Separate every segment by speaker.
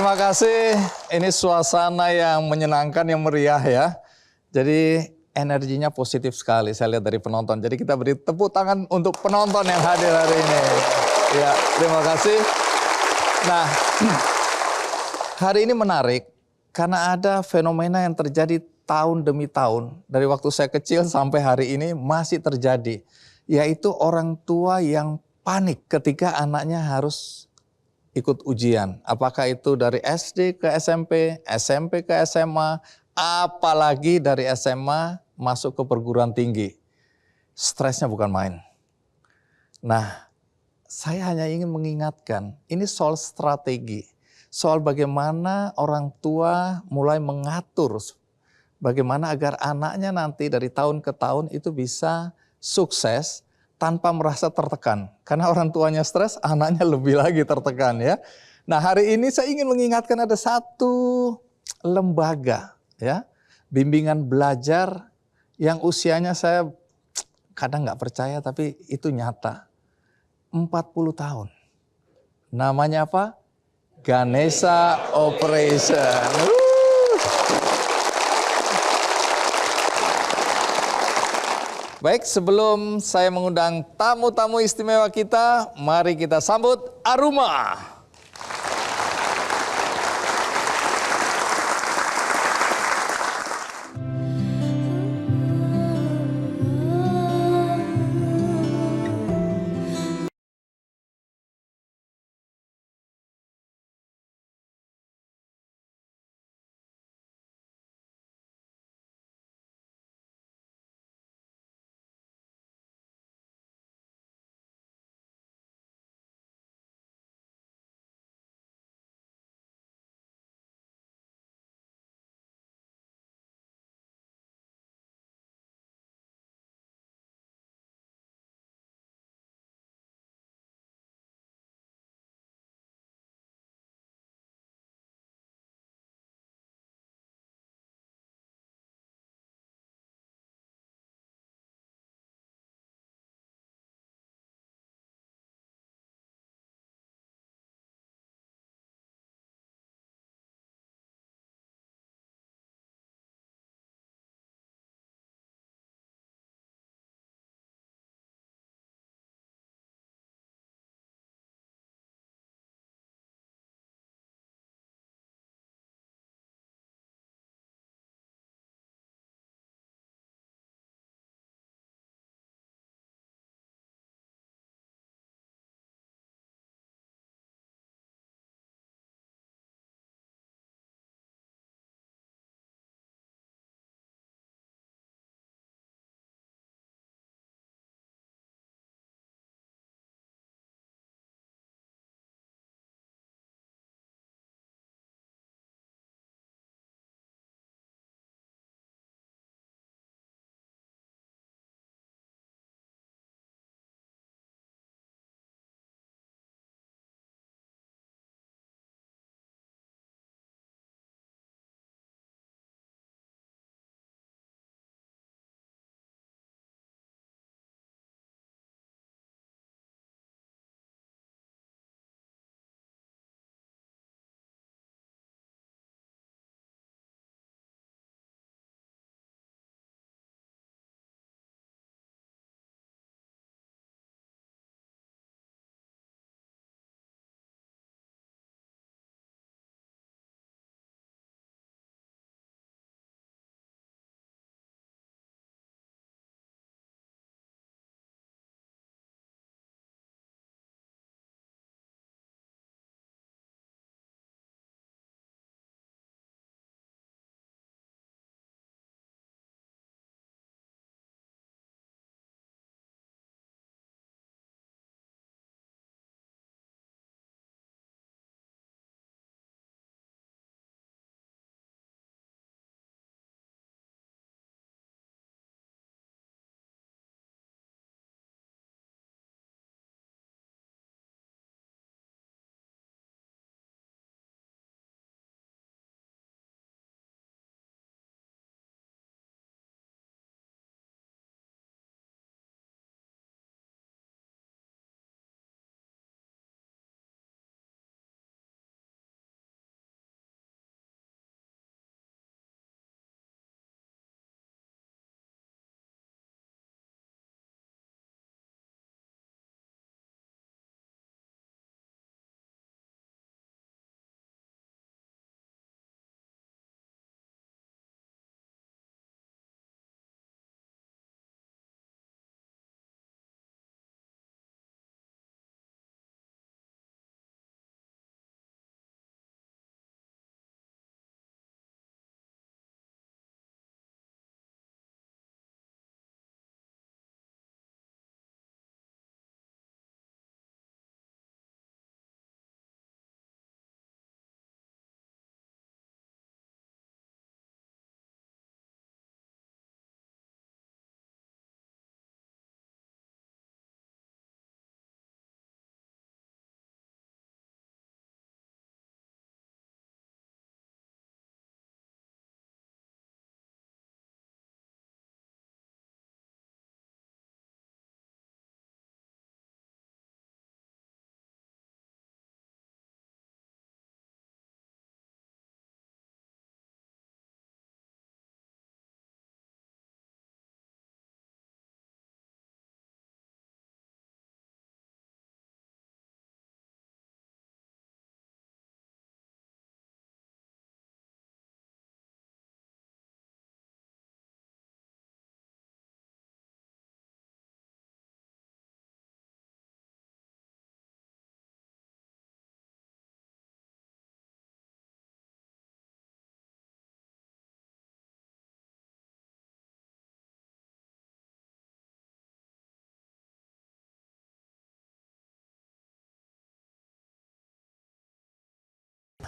Speaker 1: Terima kasih. Ini suasana yang menyenangkan, yang meriah ya. Jadi energinya positif sekali saya lihat dari penonton. Jadi kita beri tepuk tangan untuk penonton yang hadir hari ini. Ya, terima kasih. Nah, hari ini menarik karena ada fenomena yang terjadi tahun demi tahun. Dari waktu saya kecil sampai hari ini masih terjadi. Yaitu orang tua yang panik ketika anaknya harus ikut ujian. Apakah itu dari SD ke SMP, SMP ke SMA, apalagi dari SMA masuk ke perguruan tinggi. Stresnya bukan main. Nah, saya hanya ingin mengingatkan, ini soal strategi. Soal bagaimana orang tua mulai mengatur bagaimana agar anaknya nanti dari tahun ke tahun itu bisa sukses tanpa merasa tertekan. Karena orang tuanya stres, anaknya lebih lagi tertekan ya. Nah, hari ini saya ingin mengingatkan ada satu lembaga ya, bimbingan belajar yang usianya saya kadang nggak percaya tapi itu nyata. 40 tahun. Namanya apa? Ganesha Operation. Baik, sebelum saya mengundang tamu-tamu istimewa kita, mari kita sambut Aruma.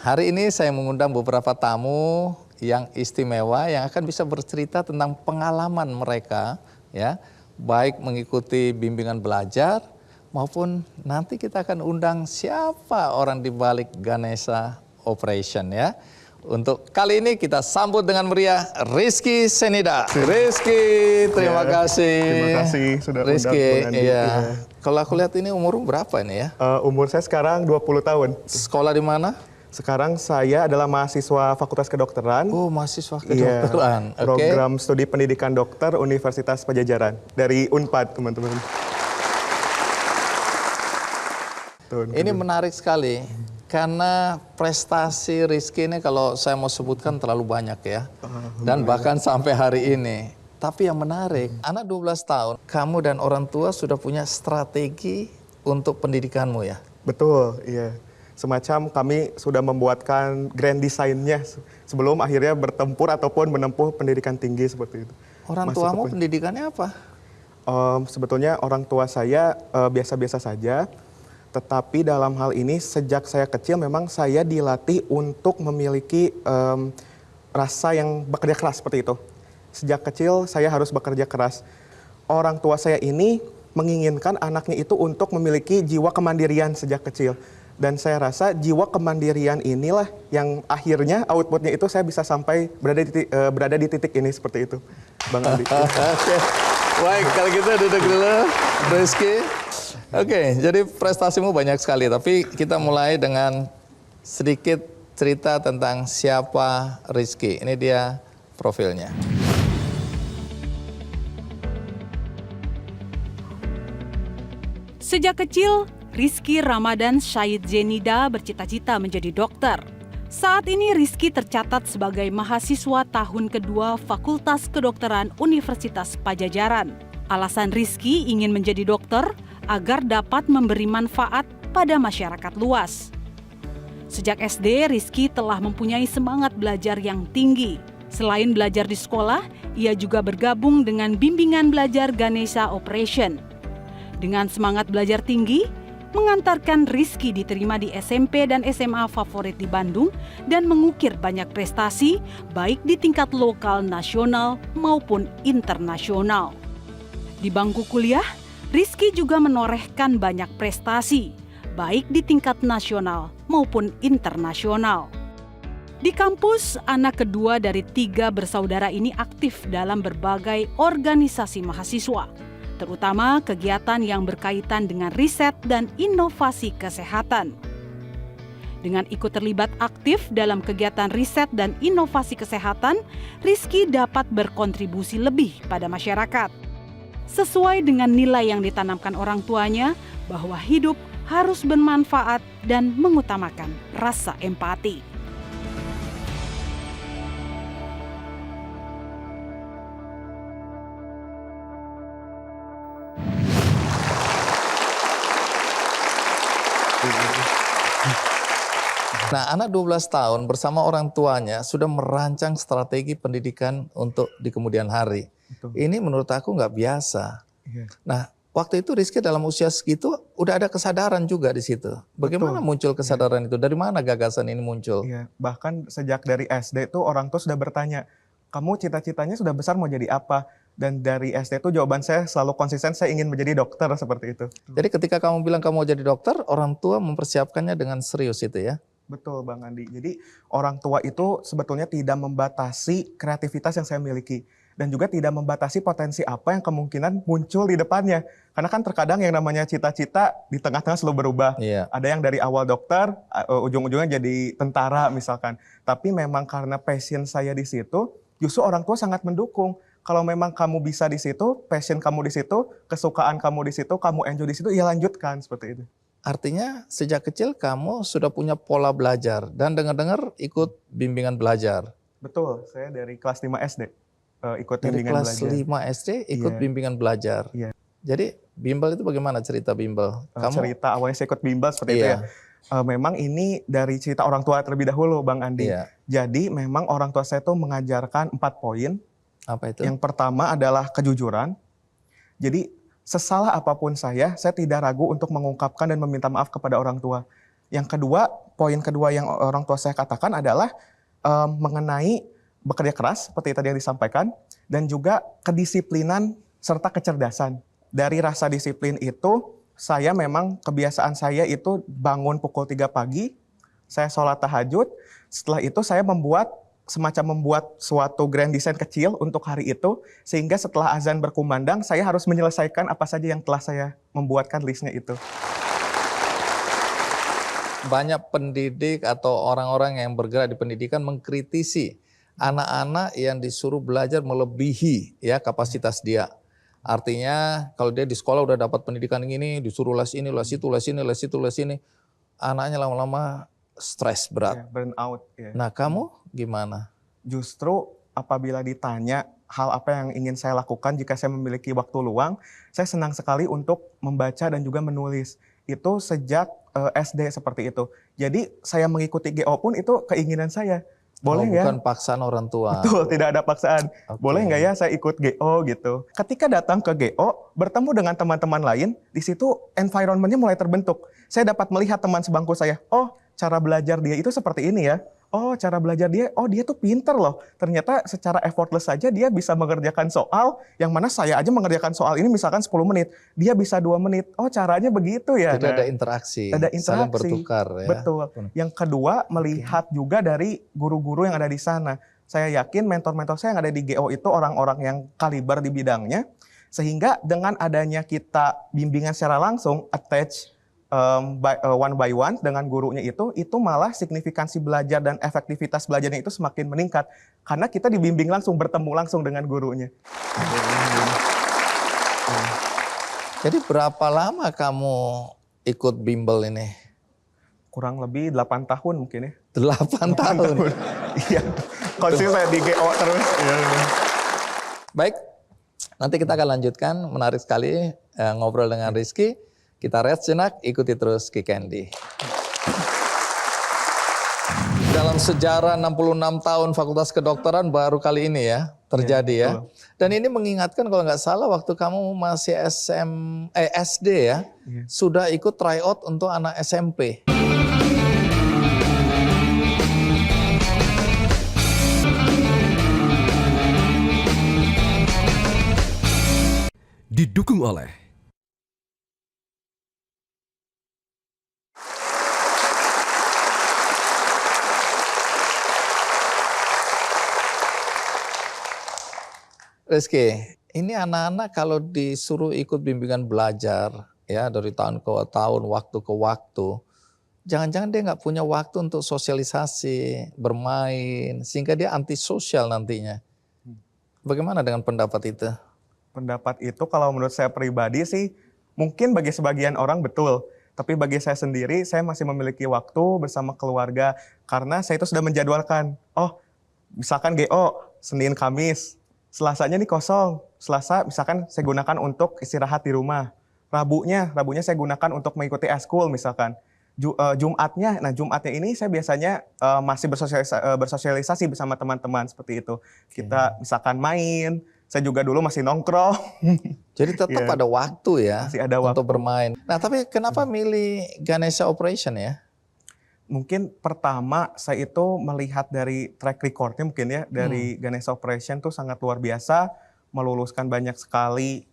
Speaker 1: hari ini saya mengundang beberapa tamu yang istimewa yang akan bisa bercerita tentang pengalaman mereka, ya, baik mengikuti bimbingan belajar maupun nanti kita akan undang siapa orang di balik Ganesha Operation, ya. Untuk kali ini kita sambut dengan meriah Rizky Senida. Rizky, terima kasih.
Speaker 2: Terima kasih sudah undang
Speaker 1: Rizky,
Speaker 2: Bang Andi.
Speaker 1: iya. Kalau aku lihat ini umur berapa ini ya?
Speaker 2: Umur saya sekarang 20 tahun.
Speaker 1: Sekolah di mana?
Speaker 2: Sekarang saya adalah mahasiswa Fakultas Kedokteran.
Speaker 1: Oh, mahasiswa kedokteran.
Speaker 2: Iya, program studi pendidikan dokter Universitas Pajajaran dari Unpad, teman-teman.
Speaker 1: Ini menarik sekali. Karena prestasi Rizky ini kalau saya mau sebutkan terlalu banyak ya. Dan bahkan sampai hari ini. Tapi yang menarik, anak 12 tahun, kamu dan orang tua sudah punya strategi untuk pendidikanmu ya?
Speaker 2: Betul, iya. Semacam kami sudah membuatkan grand design-nya sebelum akhirnya bertempur ataupun menempuh pendidikan tinggi seperti itu.
Speaker 1: Orang tuamu pendidikannya apa?
Speaker 2: Sebetulnya orang tua saya biasa-biasa saja. Tetapi dalam hal ini sejak saya kecil memang saya dilatih untuk memiliki rasa yang bekerja keras seperti itu. Sejak kecil saya harus bekerja keras. Orang tua saya ini menginginkan anaknya itu untuk memiliki jiwa kemandirian sejak kecil. Dan saya rasa jiwa kemandirian inilah yang akhirnya outputnya itu saya bisa sampai berada di titik ini seperti itu. Bang Andi.
Speaker 1: Oke. Baik, kalau gitu duduk dulu, Rizky. Oke, jadi prestasimu banyak sekali, tapi kita mulai dengan sedikit cerita tentang siapa Rizky. Ini dia profilnya.
Speaker 3: Sejak kecil, Rizky Ramadan Syahid Zenida bercita-cita menjadi dokter. Saat ini Rizky tercatat sebagai mahasiswa tahun kedua Fakultas Kedokteran Universitas Pajajaran. Alasan Rizky ingin menjadi dokter agar dapat memberi manfaat pada masyarakat luas. Sejak SD, Rizky telah mempunyai semangat belajar yang tinggi. Selain belajar di sekolah, ia juga bergabung dengan bimbingan belajar Ganesha Operation. Dengan semangat belajar tinggi, mengantarkan Rizky diterima di SMP dan SMA favorit di Bandung dan mengukir banyak prestasi baik di tingkat lokal, nasional maupun internasional. Di bangku kuliah, Rizky juga menorehkan banyak prestasi, baik di tingkat nasional maupun internasional. Di kampus, anak kedua dari 3 bersaudara ini aktif dalam berbagai organisasi mahasiswa, terutama kegiatan yang berkaitan dengan riset dan inovasi kesehatan. Dengan ikut terlibat aktif dalam kegiatan riset dan inovasi kesehatan, Rizky dapat berkontribusi lebih pada masyarakat. Sesuai dengan nilai yang ditanamkan orang tuanya bahwa hidup harus bermanfaat dan mengutamakan rasa empati.
Speaker 1: Nah, anak 12 tahun bersama orang tuanya sudah merancang strategi pendidikan untuk di kemudian hari.
Speaker 2: Betul.
Speaker 1: Ini menurut aku nggak biasa.
Speaker 2: Iya.
Speaker 1: Nah, waktu itu Rizky dalam usia segitu udah ada kesadaran juga di situ. Bagaimana muncul kesadaran itu? Dari mana gagasan ini muncul?
Speaker 2: Iya, bahkan sejak dari SD tuh orang tua sudah bertanya, kamu cita-citanya sudah besar mau jadi apa? Dan dari SD tuh jawaban saya selalu konsisten, saya ingin menjadi dokter seperti itu.
Speaker 1: Jadi ketika kamu bilang kamu mau jadi dokter, orang tua mempersiapkannya dengan serius itu ya?
Speaker 2: Betul Bang Andi. Jadi orang tua itu sebetulnya tidak membatasi kreativitas yang saya miliki. Dan juga tidak membatasi potensi apa yang kemungkinan muncul di depannya. Karena kan terkadang yang namanya cita-cita di tengah-tengah selalu berubah.
Speaker 1: Iya.
Speaker 2: Ada yang dari awal dokter, ujung-ujungnya jadi tentara misalkan. Tapi memang karena passion saya di situ, justru orang tua sangat mendukung. Kalau memang kamu bisa di situ, passion kamu di situ, kesukaan kamu di situ, kamu enjoy di situ, ya lanjutkan seperti itu.
Speaker 1: Artinya sejak kecil kamu sudah punya pola belajar dan dengar-dengar ikut bimbingan belajar.
Speaker 2: Betul, saya dari kelas 5 SD ikut
Speaker 1: Dari
Speaker 2: bimbingan
Speaker 1: kelas
Speaker 2: belajar.
Speaker 1: 5 SD ikut
Speaker 2: Iya.
Speaker 1: bimbingan belajar.
Speaker 2: Iya.
Speaker 1: Jadi bimbel itu bagaimana cerita bimbel?
Speaker 2: Cerita awalnya saya ikut bimbel seperti itu ya. Memang ini dari cerita orang tua terlebih dahulu Bang Andi.
Speaker 1: Iya.
Speaker 2: Jadi memang orang tua saya tuh mengajarkan 4 poin.
Speaker 1: Apa itu?
Speaker 2: Yang pertama adalah kejujuran. Jadi sesalah apapun saya tidak ragu untuk mengungkapkan dan meminta maaf kepada orang tua. Yang kedua, poin kedua yang orang tua saya katakan adalah mengenai bekerja keras seperti tadi yang disampaikan, dan juga kedisiplinan serta kecerdasan. Dari rasa disiplin itu, saya memang kebiasaan saya itu bangun pukul 3 pagi, saya sholat tahajud, setelah itu saya membuat suatu grand design kecil untuk hari itu, sehingga setelah azan berkumandang, saya harus menyelesaikan apa saja yang telah saya membuatkan listnya itu.
Speaker 1: Banyak pendidik atau orang-orang yang bergerak di pendidikan mengkritisi anak-anak yang disuruh belajar melebihi ya kapasitas dia. Artinya kalau dia di sekolah udah dapat pendidikan ini, disuruh les ini, les itu, les ini, les itu, les ini, anaknya lama-lama stres berat.
Speaker 2: Burn out.
Speaker 1: Nah, kamu gimana?
Speaker 2: Justru apabila ditanya hal apa yang ingin saya lakukan jika saya memiliki waktu luang, saya senang sekali untuk membaca dan juga menulis. Itu sejak SD seperti itu. Jadi saya mengikuti GO pun itu keinginan saya. Boleh ya?
Speaker 1: Bukan paksaan orang tua.
Speaker 2: Betul, tidak ada paksaan.
Speaker 1: Okay.
Speaker 2: Boleh nggak ya saya ikut GO gitu. Ketika datang ke GO, bertemu dengan teman-teman lain, di situ environment-nya mulai terbentuk. Saya dapat melihat teman sebangku saya, oh cara belajar dia itu seperti ini ya. Oh cara belajar dia, oh dia tuh pinter loh. Ternyata secara effortless saja dia bisa mengerjakan soal, yang mana saya aja mengerjakan soal ini misalkan 10 menit. Dia bisa 2 menit. Oh caranya begitu ya.
Speaker 1: Jadi ada interaksi.
Speaker 2: Ada interaksi.
Speaker 1: Saling bertukar ya.
Speaker 2: Betul. Yang kedua, melihat juga dari guru-guru yang ada di sana. Saya yakin mentor-mentor saya yang ada di GO itu orang-orang yang kaliber di bidangnya. Sehingga dengan adanya kita bimbingan secara langsung, attach one by one dengan gurunya itu malah signifikansi belajar dan efektivitas belajarnya itu semakin meningkat. Karena kita dibimbing langsung, bertemu langsung dengan gurunya.
Speaker 1: Jadi berapa lama kamu ikut bimbel ini?
Speaker 2: Kurang lebih 8 tahun mungkin ya.
Speaker 1: 8 tahun?
Speaker 2: Iya, konsisten di GO terus.
Speaker 1: Baik, nanti kita akan lanjutkan. Menarik sekali ngobrol dengan Rizky. Kita rest jenak, ikuti terus Ki Candy. Dalam sejarah 66 tahun Fakultas Kedokteran baru kali ini ya terjadi ya. Dan ini mengingatkan kalau nggak salah waktu kamu masih SD ya, sudah ikut tryout untuk anak SMP.
Speaker 4: Didukung oleh
Speaker 1: Rizky, ini anak-anak kalau disuruh ikut bimbingan belajar ya dari tahun ke tahun, waktu ke waktu, jangan-jangan dia nggak punya waktu untuk sosialisasi, bermain, sehingga dia antisosial nantinya. Bagaimana dengan pendapat itu?
Speaker 2: Pendapat itu kalau menurut saya pribadi sih, mungkin bagi sebagian orang betul. Tapi bagi saya sendiri, saya masih memiliki waktu bersama keluarga. Karena saya itu sudah menjadwalkan, oh misalkan GO, Senin, Kamis, Selasanya nih kosong. Selasa misalkan saya gunakan untuk istirahat di rumah. Rabunya saya gunakan untuk mengikuti eskul misalkan. Jumatnya ini saya biasanya masih bersosialisasi bersama teman-teman seperti itu. Kita misalkan main, saya juga dulu masih nongkrong.
Speaker 1: Jadi tetap ada waktu ya
Speaker 2: masih ada waktu
Speaker 1: untuk bermain. Nah tapi kenapa milih Ganesha Operation ya?
Speaker 2: Mungkin pertama saya itu melihat dari track recordnya mungkin ya. Dari Ganesha Operation tuh sangat luar biasa. Meluluskan banyak sekali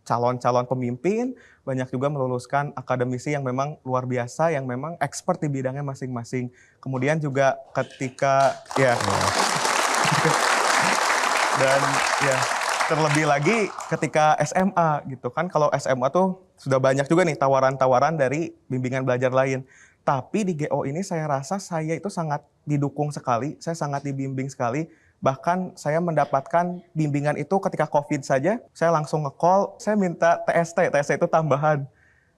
Speaker 2: calon-calon pemimpin. Banyak juga meluluskan akademisi yang memang luar biasa. Yang memang expert di bidangnya masing-masing. Kemudian juga ketika dan ya terlebih lagi ketika SMA gitu kan. Kalau SMA tuh sudah banyak juga nih tawaran-tawaran dari bimbingan belajar lain. Tapi di GO ini saya rasa saya itu sangat didukung sekali, saya sangat dibimbing sekali. Bahkan saya mendapatkan bimbingan itu ketika COVID saja, saya langsung nge-call, saya minta TST itu tambahan.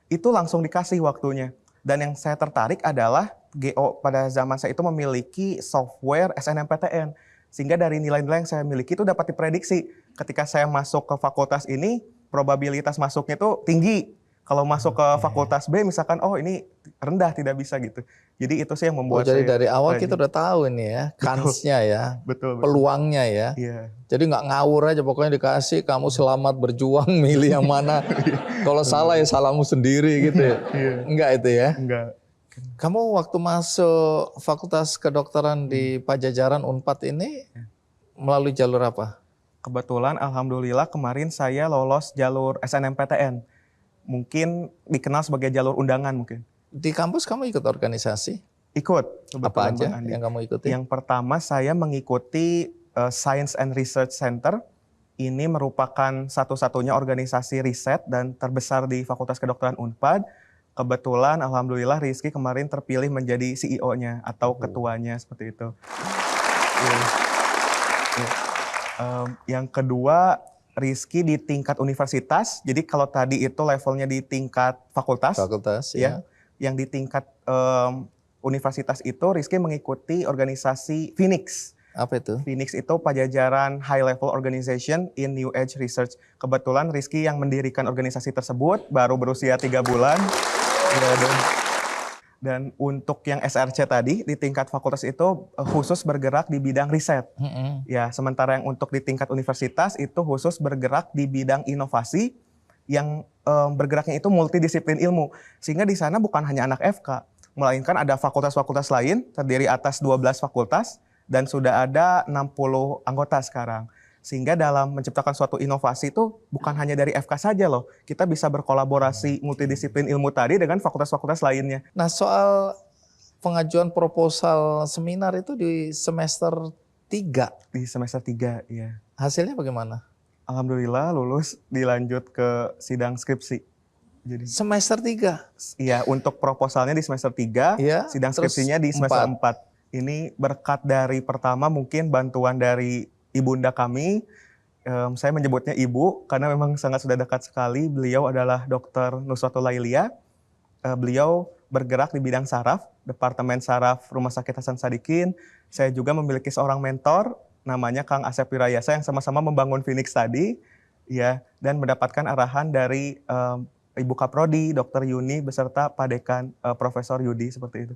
Speaker 2: Itu langsung dikasih waktunya. Dan yang saya tertarik adalah GO pada zaman saya itu memiliki software SNMPTN. Sehingga dari nilai-nilai yang saya miliki itu dapat diprediksi. Ketika saya masuk ke fakultas ini, probabilitas masuknya itu tinggi. Kalau masuk ke fakultas B misalkan, oh ini rendah, tidak bisa gitu. Jadi itu sih yang membuat
Speaker 1: jadi
Speaker 2: saya
Speaker 1: dari awal kita udah tahu ini ya, kansnya ya,
Speaker 2: betul.
Speaker 1: peluangnya ya.
Speaker 2: Iya.
Speaker 1: Jadi nggak ngawur aja, pokoknya dikasih, kamu selamat berjuang, milih yang mana. Kalau salah ya salahmu sendiri gitu ya. Enggak itu ya?
Speaker 2: Enggak.
Speaker 1: Kamu waktu masuk Fakultas Kedokteran di Pajajaran Unpad ini melalui jalur apa?
Speaker 2: Kebetulan alhamdulillah kemarin saya lolos jalur SNMPTN. Mungkin dikenal sebagai jalur undangan mungkin.
Speaker 1: Di kampus kamu ikut organisasi?
Speaker 2: Ikut.
Speaker 1: Apa
Speaker 2: kebetulan,
Speaker 1: aja
Speaker 2: Bang Andi.
Speaker 1: yang kamu ikuti?
Speaker 2: Yang pertama saya mengikuti Science and Research Center. Ini merupakan satu-satunya organisasi riset dan terbesar di Fakultas Kedokteran Unpad. Kebetulan alhamdulillah Rizky kemarin terpilih menjadi CEO-nya atau ketuanya seperti itu. Yang kedua, Rizky di tingkat universitas. Jadi kalau tadi itu levelnya di tingkat fakultas.
Speaker 1: Fakultas,
Speaker 2: ya. Yang di tingkat universitas itu Rizky mengikuti organisasi Phoenix.
Speaker 1: Apa itu?
Speaker 2: Phoenix itu Pajajaran High Level Organization in New Age Research. Kebetulan Rizky yang mendirikan organisasi tersebut baru berusia 3 bulan. Dan untuk yang SRC tadi di tingkat fakultas itu khusus bergerak di bidang riset. Ya, sementara yang untuk di tingkat universitas itu khusus bergerak di bidang inovasi yang bergeraknya itu multidisiplin ilmu. Sehingga di sana bukan hanya anak FK, melainkan ada fakultas-fakultas lain terdiri atas 12 fakultas dan sudah ada 60 anggota sekarang. Sehingga dalam menciptakan suatu inovasi itu bukan hanya dari FK saja loh. Kita bisa berkolaborasi multidisiplin ilmu tadi dengan fakultas-fakultas lainnya.
Speaker 1: Nah, soal pengajuan proposal seminar itu di semester 3.
Speaker 2: Di semester 3, ya.
Speaker 1: Hasilnya bagaimana?
Speaker 2: Alhamdulillah lulus, dilanjut ke sidang skripsi. Jadi
Speaker 1: Semester 3?
Speaker 2: iya, untuk proposalnya di semester 3,
Speaker 1: Iya,
Speaker 2: sidang
Speaker 1: terus
Speaker 2: skripsinya di semester
Speaker 1: 4.
Speaker 2: 4. Ini berkat dari pertama mungkin bantuan dari ibunda kami. Saya menyebutnya ibu karena memang sangat sudah dekat sekali. Beliau adalah Dr. Nusratul Lailia. Beliau bergerak di bidang saraf, Departemen Saraf Rumah Sakit Hasan Sadikin. Saya juga memiliki seorang mentor, namanya Kang Asep Wirayasa yang sama-sama membangun Phoenix tadi, ya, dan mendapatkan arahan dari Ibu Kaprodi, Dr. Yuni, beserta Pak Dekan, Profesor Yudi, seperti itu.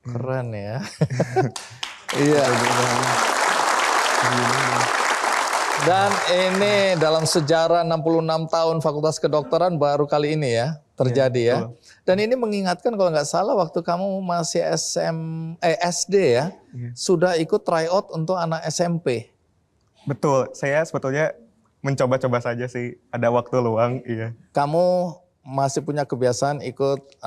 Speaker 1: Keren ya. Iya. Dan ini dalam sejarah 66 tahun Fakultas Kedokteran baru kali ini ya terjadi ya. Dan ini mengingatkan kalau nggak salah waktu kamu masih SD ya, sudah ikut tryout untuk anak SMP.
Speaker 2: Betul, saya sebetulnya mencoba-coba saja sih, ada waktu luang, iya.
Speaker 1: Kamu masih punya kebiasaan ikut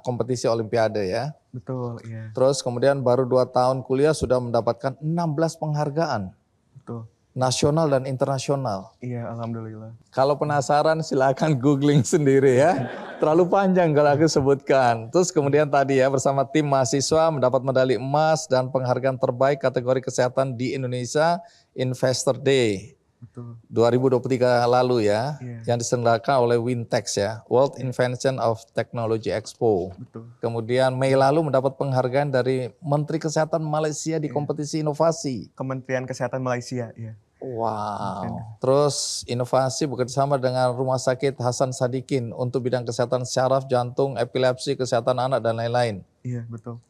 Speaker 1: kompetisi olimpiade ya.
Speaker 2: Betul, iya.
Speaker 1: Terus kemudian baru 2 tahun kuliah sudah mendapatkan 16 penghargaan.
Speaker 2: Betul.
Speaker 1: Nasional dan internasional.
Speaker 2: Iya, alhamdulillah.
Speaker 1: Kalau penasaran silakan googling sendiri ya. Terlalu panjang kalau aku sebutkan. Terus kemudian tadi ya bersama tim mahasiswa mendapat medali emas dan penghargaan terbaik kategori kesehatan di Indonesia Investor Day.
Speaker 2: Betul.
Speaker 1: 2023 lalu ya,
Speaker 2: Iya.
Speaker 1: yang diselenggarakan oleh Wintex ya, World Invention of Technology Expo.
Speaker 2: Betul.
Speaker 1: Kemudian Mei lalu mendapat penghargaan dari Menteri Kesehatan Malaysia di kompetisi inovasi.
Speaker 2: Kementerian Kesehatan Malaysia, iya.
Speaker 1: Wow. Terus inovasi bekerjasama dengan Rumah Sakit Hasan Sadikin untuk bidang kesehatan syaraf, jantung, epilepsi, kesehatan anak dan lain-lain.
Speaker 2: Iya, betul.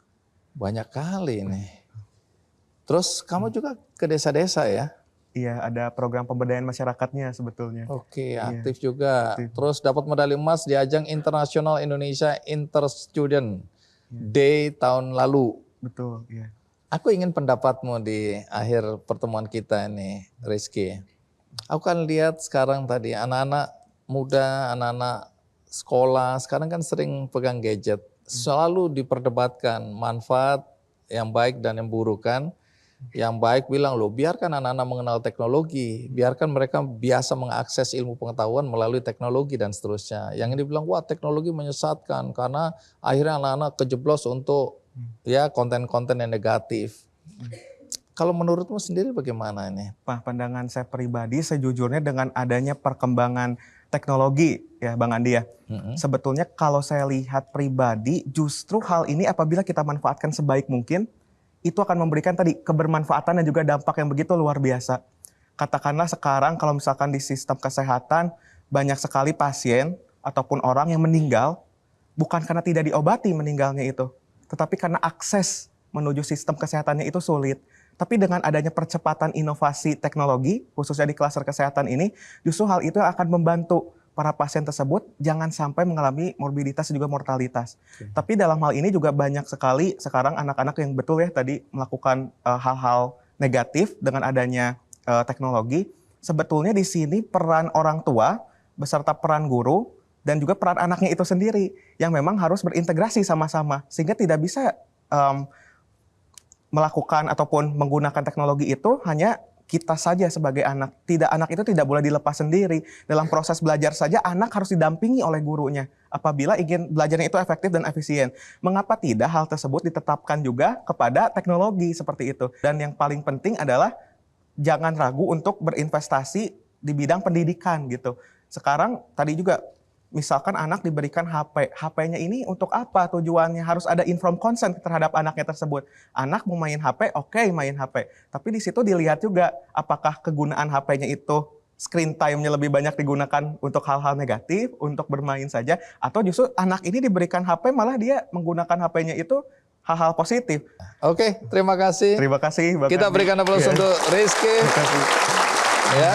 Speaker 1: Banyak kali nih. Terus kamu juga ke desa-desa ya?
Speaker 2: Iya, ada program pemberdayaan masyarakatnya sebetulnya.
Speaker 1: Oke,
Speaker 2: Iya.
Speaker 1: aktif juga.
Speaker 2: Aktif.
Speaker 1: Terus dapat medali emas di ajang International Indonesia Interstudent Day tahun lalu.
Speaker 2: Betul, iya.
Speaker 1: Aku ingin pendapatmu di akhir pertemuan kita ini, Rizky. Aku kan lihat sekarang tadi anak-anak muda, anak-anak sekolah, sekarang kan sering pegang gadget. Selalu diperdebatkan manfaat yang baik dan yang buruk kan. Yang baik bilang loh, biarkan anak-anak mengenal teknologi, biarkan mereka biasa mengakses ilmu pengetahuan melalui teknologi dan seterusnya. Yang ini bilang, wah teknologi menyesatkan karena akhirnya anak-anak kejeblos untuk ya konten-konten yang negatif. Kalau menurutmu sendiri bagaimana ini?
Speaker 2: Pak, pandangan saya pribadi sejujurnya dengan adanya perkembangan teknologi ya Bang Andi ya. Sebetulnya kalau saya lihat pribadi justru hal ini apabila kita manfaatkan sebaik mungkin, itu akan memberikan tadi kebermanfaatan dan juga dampak yang begitu luar biasa. Katakanlah sekarang kalau misalkan di sistem kesehatan banyak sekali pasien ataupun orang yang meninggal bukan karena tidak diobati meninggalnya itu, tetapi karena akses menuju sistem kesehatannya itu sulit. Tapi dengan adanya percepatan inovasi teknologi, khususnya di klaster kesehatan ini, justru hal itu akan membantu para pasien tersebut jangan sampai mengalami morbiditas dan juga mortalitas. Tapi dalam hal ini juga banyak sekali sekarang anak-anak yang betul ya tadi melakukan hal-hal negatif dengan adanya teknologi. Sebetulnya di sini peran orang tua beserta peran guru dan juga peran anaknya itu sendiri yang memang harus berintegrasi sama-sama sehingga tidak bisa melakukan ataupun menggunakan teknologi itu hanya kita saja sebagai anak. Anak itu tidak boleh dilepas sendiri. Dalam proses belajar saja anak harus didampingi oleh gurunya apabila ingin belajarnya itu efektif dan efisien. Mengapa tidak hal tersebut ditetapkan juga kepada teknologi seperti itu? Dan yang paling penting adalah jangan ragu untuk berinvestasi di bidang pendidikan gitu. Sekarang tadi juga misalkan anak diberikan HP, HP-nya ini untuk apa tujuannya? Harus ada informed consent terhadap anaknya tersebut. Anak mau main HP, oke, main HP. Tapi di situ dilihat juga apakah kegunaan HP-nya itu screen time-nya lebih banyak digunakan untuk hal-hal negatif, untuk bermain saja, atau justru anak ini diberikan HP malah dia menggunakan HP-nya itu hal-hal positif.
Speaker 1: Oke, terima kasih.
Speaker 2: Terima kasih.
Speaker 1: Kita berikan aplaus untuk Rizky.
Speaker 2: Terima kasih.
Speaker 1: Ya.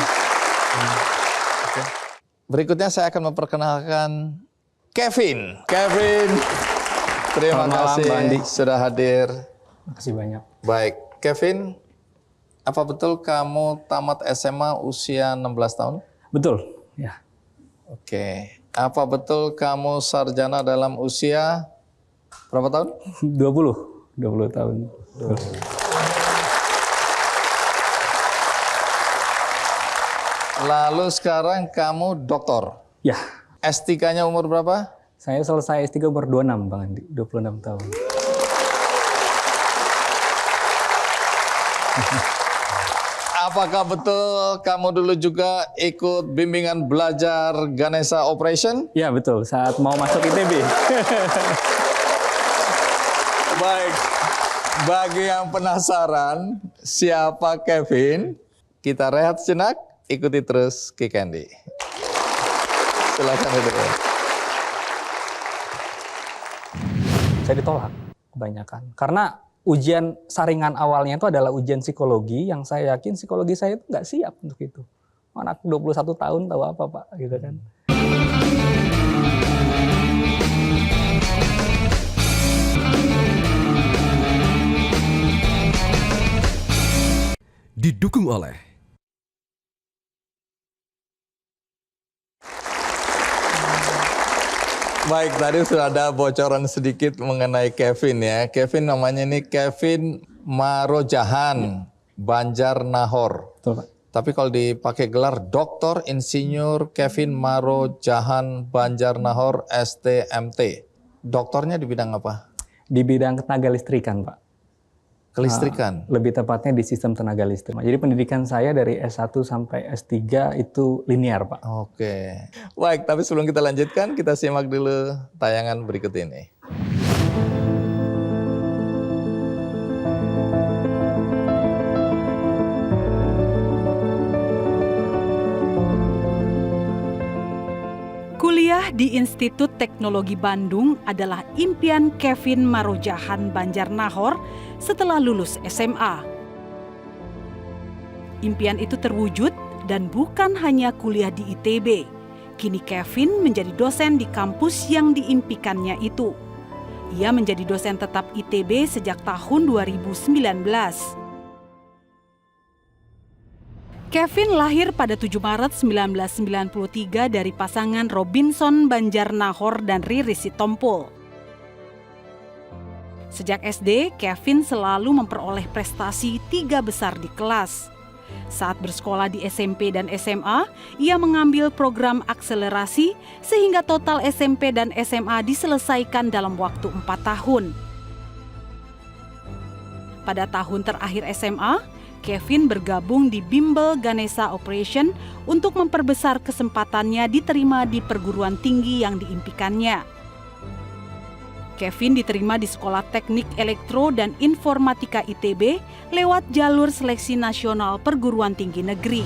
Speaker 1: Berikutnya saya akan memperkenalkan Kevin. Kevin, terima
Speaker 4: Selamat malam,
Speaker 1: kasih
Speaker 4: Bang Andi.
Speaker 1: sudah hadir.
Speaker 4: Terima kasih banyak.
Speaker 1: Baik, Kevin, apa betul kamu tamat SMA usia 16 tahun?
Speaker 4: Betul, ya.
Speaker 1: Oke. Apa betul kamu sarjana dalam usia berapa tahun?
Speaker 4: 20 tahun.
Speaker 1: Lalu sekarang kamu doktor.
Speaker 4: Ya,
Speaker 1: S3-nya umur berapa?
Speaker 4: saya selesai S3 umur 26, Bang Andi. 26 tahun.
Speaker 1: Apakah betul kamu dulu juga ikut bimbingan belajar Ganesha Operation?
Speaker 4: Ya, betul. Saat mau masuk ITB.
Speaker 1: Baik, bagi yang penasaran siapa Kevin, kita rehat sejenak, ikuti terus Kick Andy. Silakan duduk.
Speaker 4: Saya ditolak kebanyakan. Karena ujian saringan awalnya itu adalah ujian psikologi yang saya yakin psikologi saya itu nggak siap untuk itu. Anak 21 tahun tahu apa, Pak, gitu kan.
Speaker 5: Didukung oleh
Speaker 1: Baik, tadi sudah ada bocoran sedikit mengenai Kevin ya. Kevin namanya ini Kevin Marojahan Banjarnahor.
Speaker 4: Betul, Pak.
Speaker 1: Tapi kalau dipakai gelar Dr. Insinyur Kevin Marojahan Banjarnahor STMT. Doktornya di bidang apa?
Speaker 4: Di bidang tenaga listrikan, Pak.
Speaker 1: Kelistrikan.
Speaker 4: Lebih tepatnya di sistem tenaga listrik. Jadi pendidikan saya dari S1 sampai S3 itu linear, Pak.
Speaker 1: Oke. Baik, tapi sebelum kita lanjutkan, kita simak dulu tayangan berikut ini.
Speaker 3: Kuliah di Institut Teknologi Bandung adalah impian Kevin Marojahan Banjarnahor setelah lulus SMA. Impian itu terwujud dan bukan hanya kuliah di ITB. Kini Kevin menjadi dosen di kampus yang diimpikannya itu. Ia menjadi dosen tetap ITB sejak tahun 2019. Kevin lahir pada 7 Maret 1993 dari pasangan Robinson Banjarnahor dan Riri Sitompul. Sejak SD, Kevin selalu memperoleh prestasi 3 besar di kelas. Saat bersekolah di SMP dan SMA, ia mengambil program akselerasi sehingga total SMP dan SMA diselesaikan dalam waktu 4 tahun. Pada tahun terakhir SMA, Kevin bergabung di Bimbel Ganesha Operation untuk memperbesar kesempatannya diterima di perguruan tinggi yang diimpikannya. Kevin diterima di Sekolah Teknik Elektro dan Informatika ITB lewat jalur seleksi nasional perguruan tinggi negeri.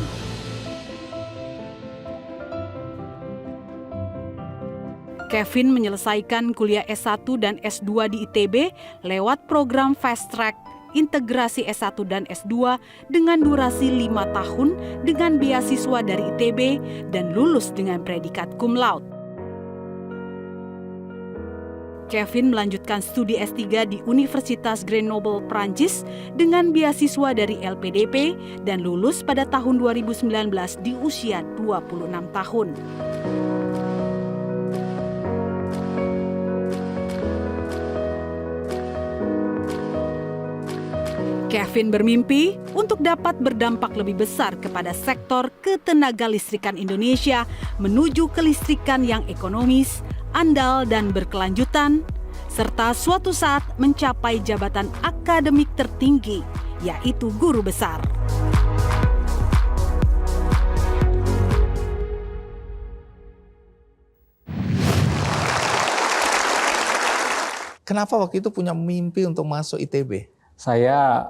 Speaker 3: Kevin menyelesaikan kuliah S1 dan S2 di ITB lewat program Fast Track integrasi S1 dan S2 dengan durasi 5 tahun dengan beasiswa dari ITB dan lulus dengan predikat cum laude. Kevin melanjutkan studi S3 di Universitas Grenoble, Prancis dengan beasiswa dari LPDP dan lulus pada tahun 2019 di usia 26 tahun. Kevin bermimpi untuk dapat berdampak lebih besar kepada sektor ketenagalistrikan Indonesia menuju kelistrikan yang ekonomis, andal dan berkelanjutan, serta suatu saat mencapai jabatan akademik tertinggi, yaitu guru besar.
Speaker 1: Kenapa waktu itu punya mimpi untuk masuk ITB?
Speaker 4: Saya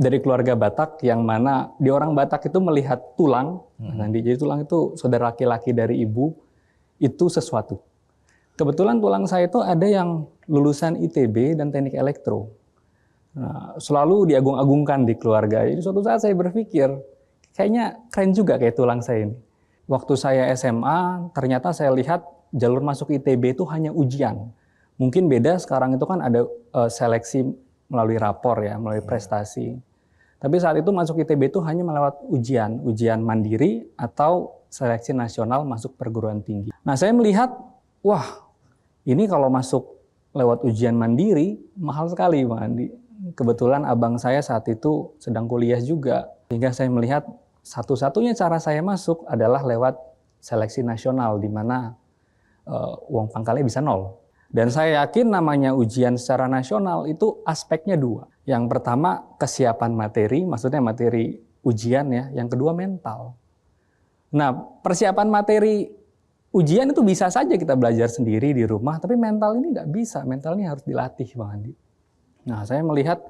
Speaker 4: dari keluarga Batak yang mana di orang Batak itu melihat tulang, nanti jadi tulang itu saudara laki-laki dari ibu, itu sesuatu. Kebetulan tulang saya itu ada yang lulusan ITB dan teknik elektro. Nah, selalu diagung-agungkan di keluarga. Jadi suatu saat saya berpikir, kayaknya keren juga kayak tulang saya ini. Waktu saya SMA, ternyata saya lihat jalur masuk ITB itu hanya ujian. Mungkin beda sekarang itu kan ada seleksi melalui rapor ya, melalui prestasi. Tapi saat itu masuk ITB itu hanya melewat ujian mandiri atau seleksi nasional masuk perguruan tinggi. Nah, saya melihat, wah, ini kalau masuk lewat ujian mandiri mahal sekali, Bang Andi. Kebetulan abang saya saat itu sedang kuliah juga, sehingga saya melihat satu-satunya cara saya masuk adalah lewat seleksi nasional, di mana uang pangkalnya bisa 0. Dan saya yakin namanya ujian secara nasional itu aspeknya 2. Yang pertama kesiapan materi, maksudnya materi ujian ya. Yang kedua mental. Nah, persiapan materi ujian itu bisa saja kita belajar sendiri di rumah, tapi mental ini nggak bisa. Mental ini harus dilatih, Bang Andi. Nah, saya melihat,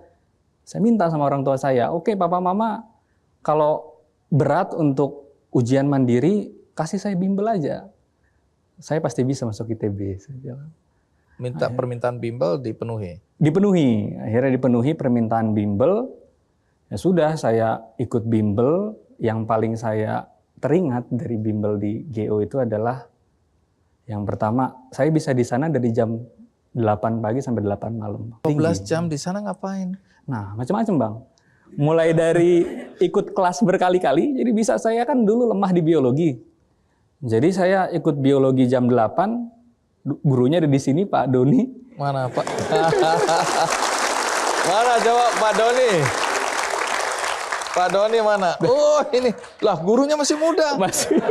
Speaker 4: saya minta sama orang tua saya, oke papa mama, kalau berat untuk ujian mandiri, kasih saya bimbel aja. Saya pasti bisa masuk ITB, saya bilang.
Speaker 1: Minta permintaan bimbel dipenuhi?
Speaker 4: Dipenuhi, akhirnya dipenuhi permintaan bimbel. Ya sudah, saya ikut bimbel. Yang paling saya teringat dari bimbel di GO itu adalah yang pertama, saya bisa di sana dari jam 8 pagi sampai 8 malam.
Speaker 1: 12 jam di sana ngapain?
Speaker 4: Nah, macam-macam Bang. Mulai dari ikut kelas berkali-kali, jadi bisa saya kan dulu lemah di biologi. Jadi saya ikut biologi jam 8, gurunya ada di sini Pak Doni.
Speaker 1: Mana Pak? Mana coba Pak Doni? Pak Doni mana? Oh ini, lah gurunya masih muda.
Speaker 4: Masih.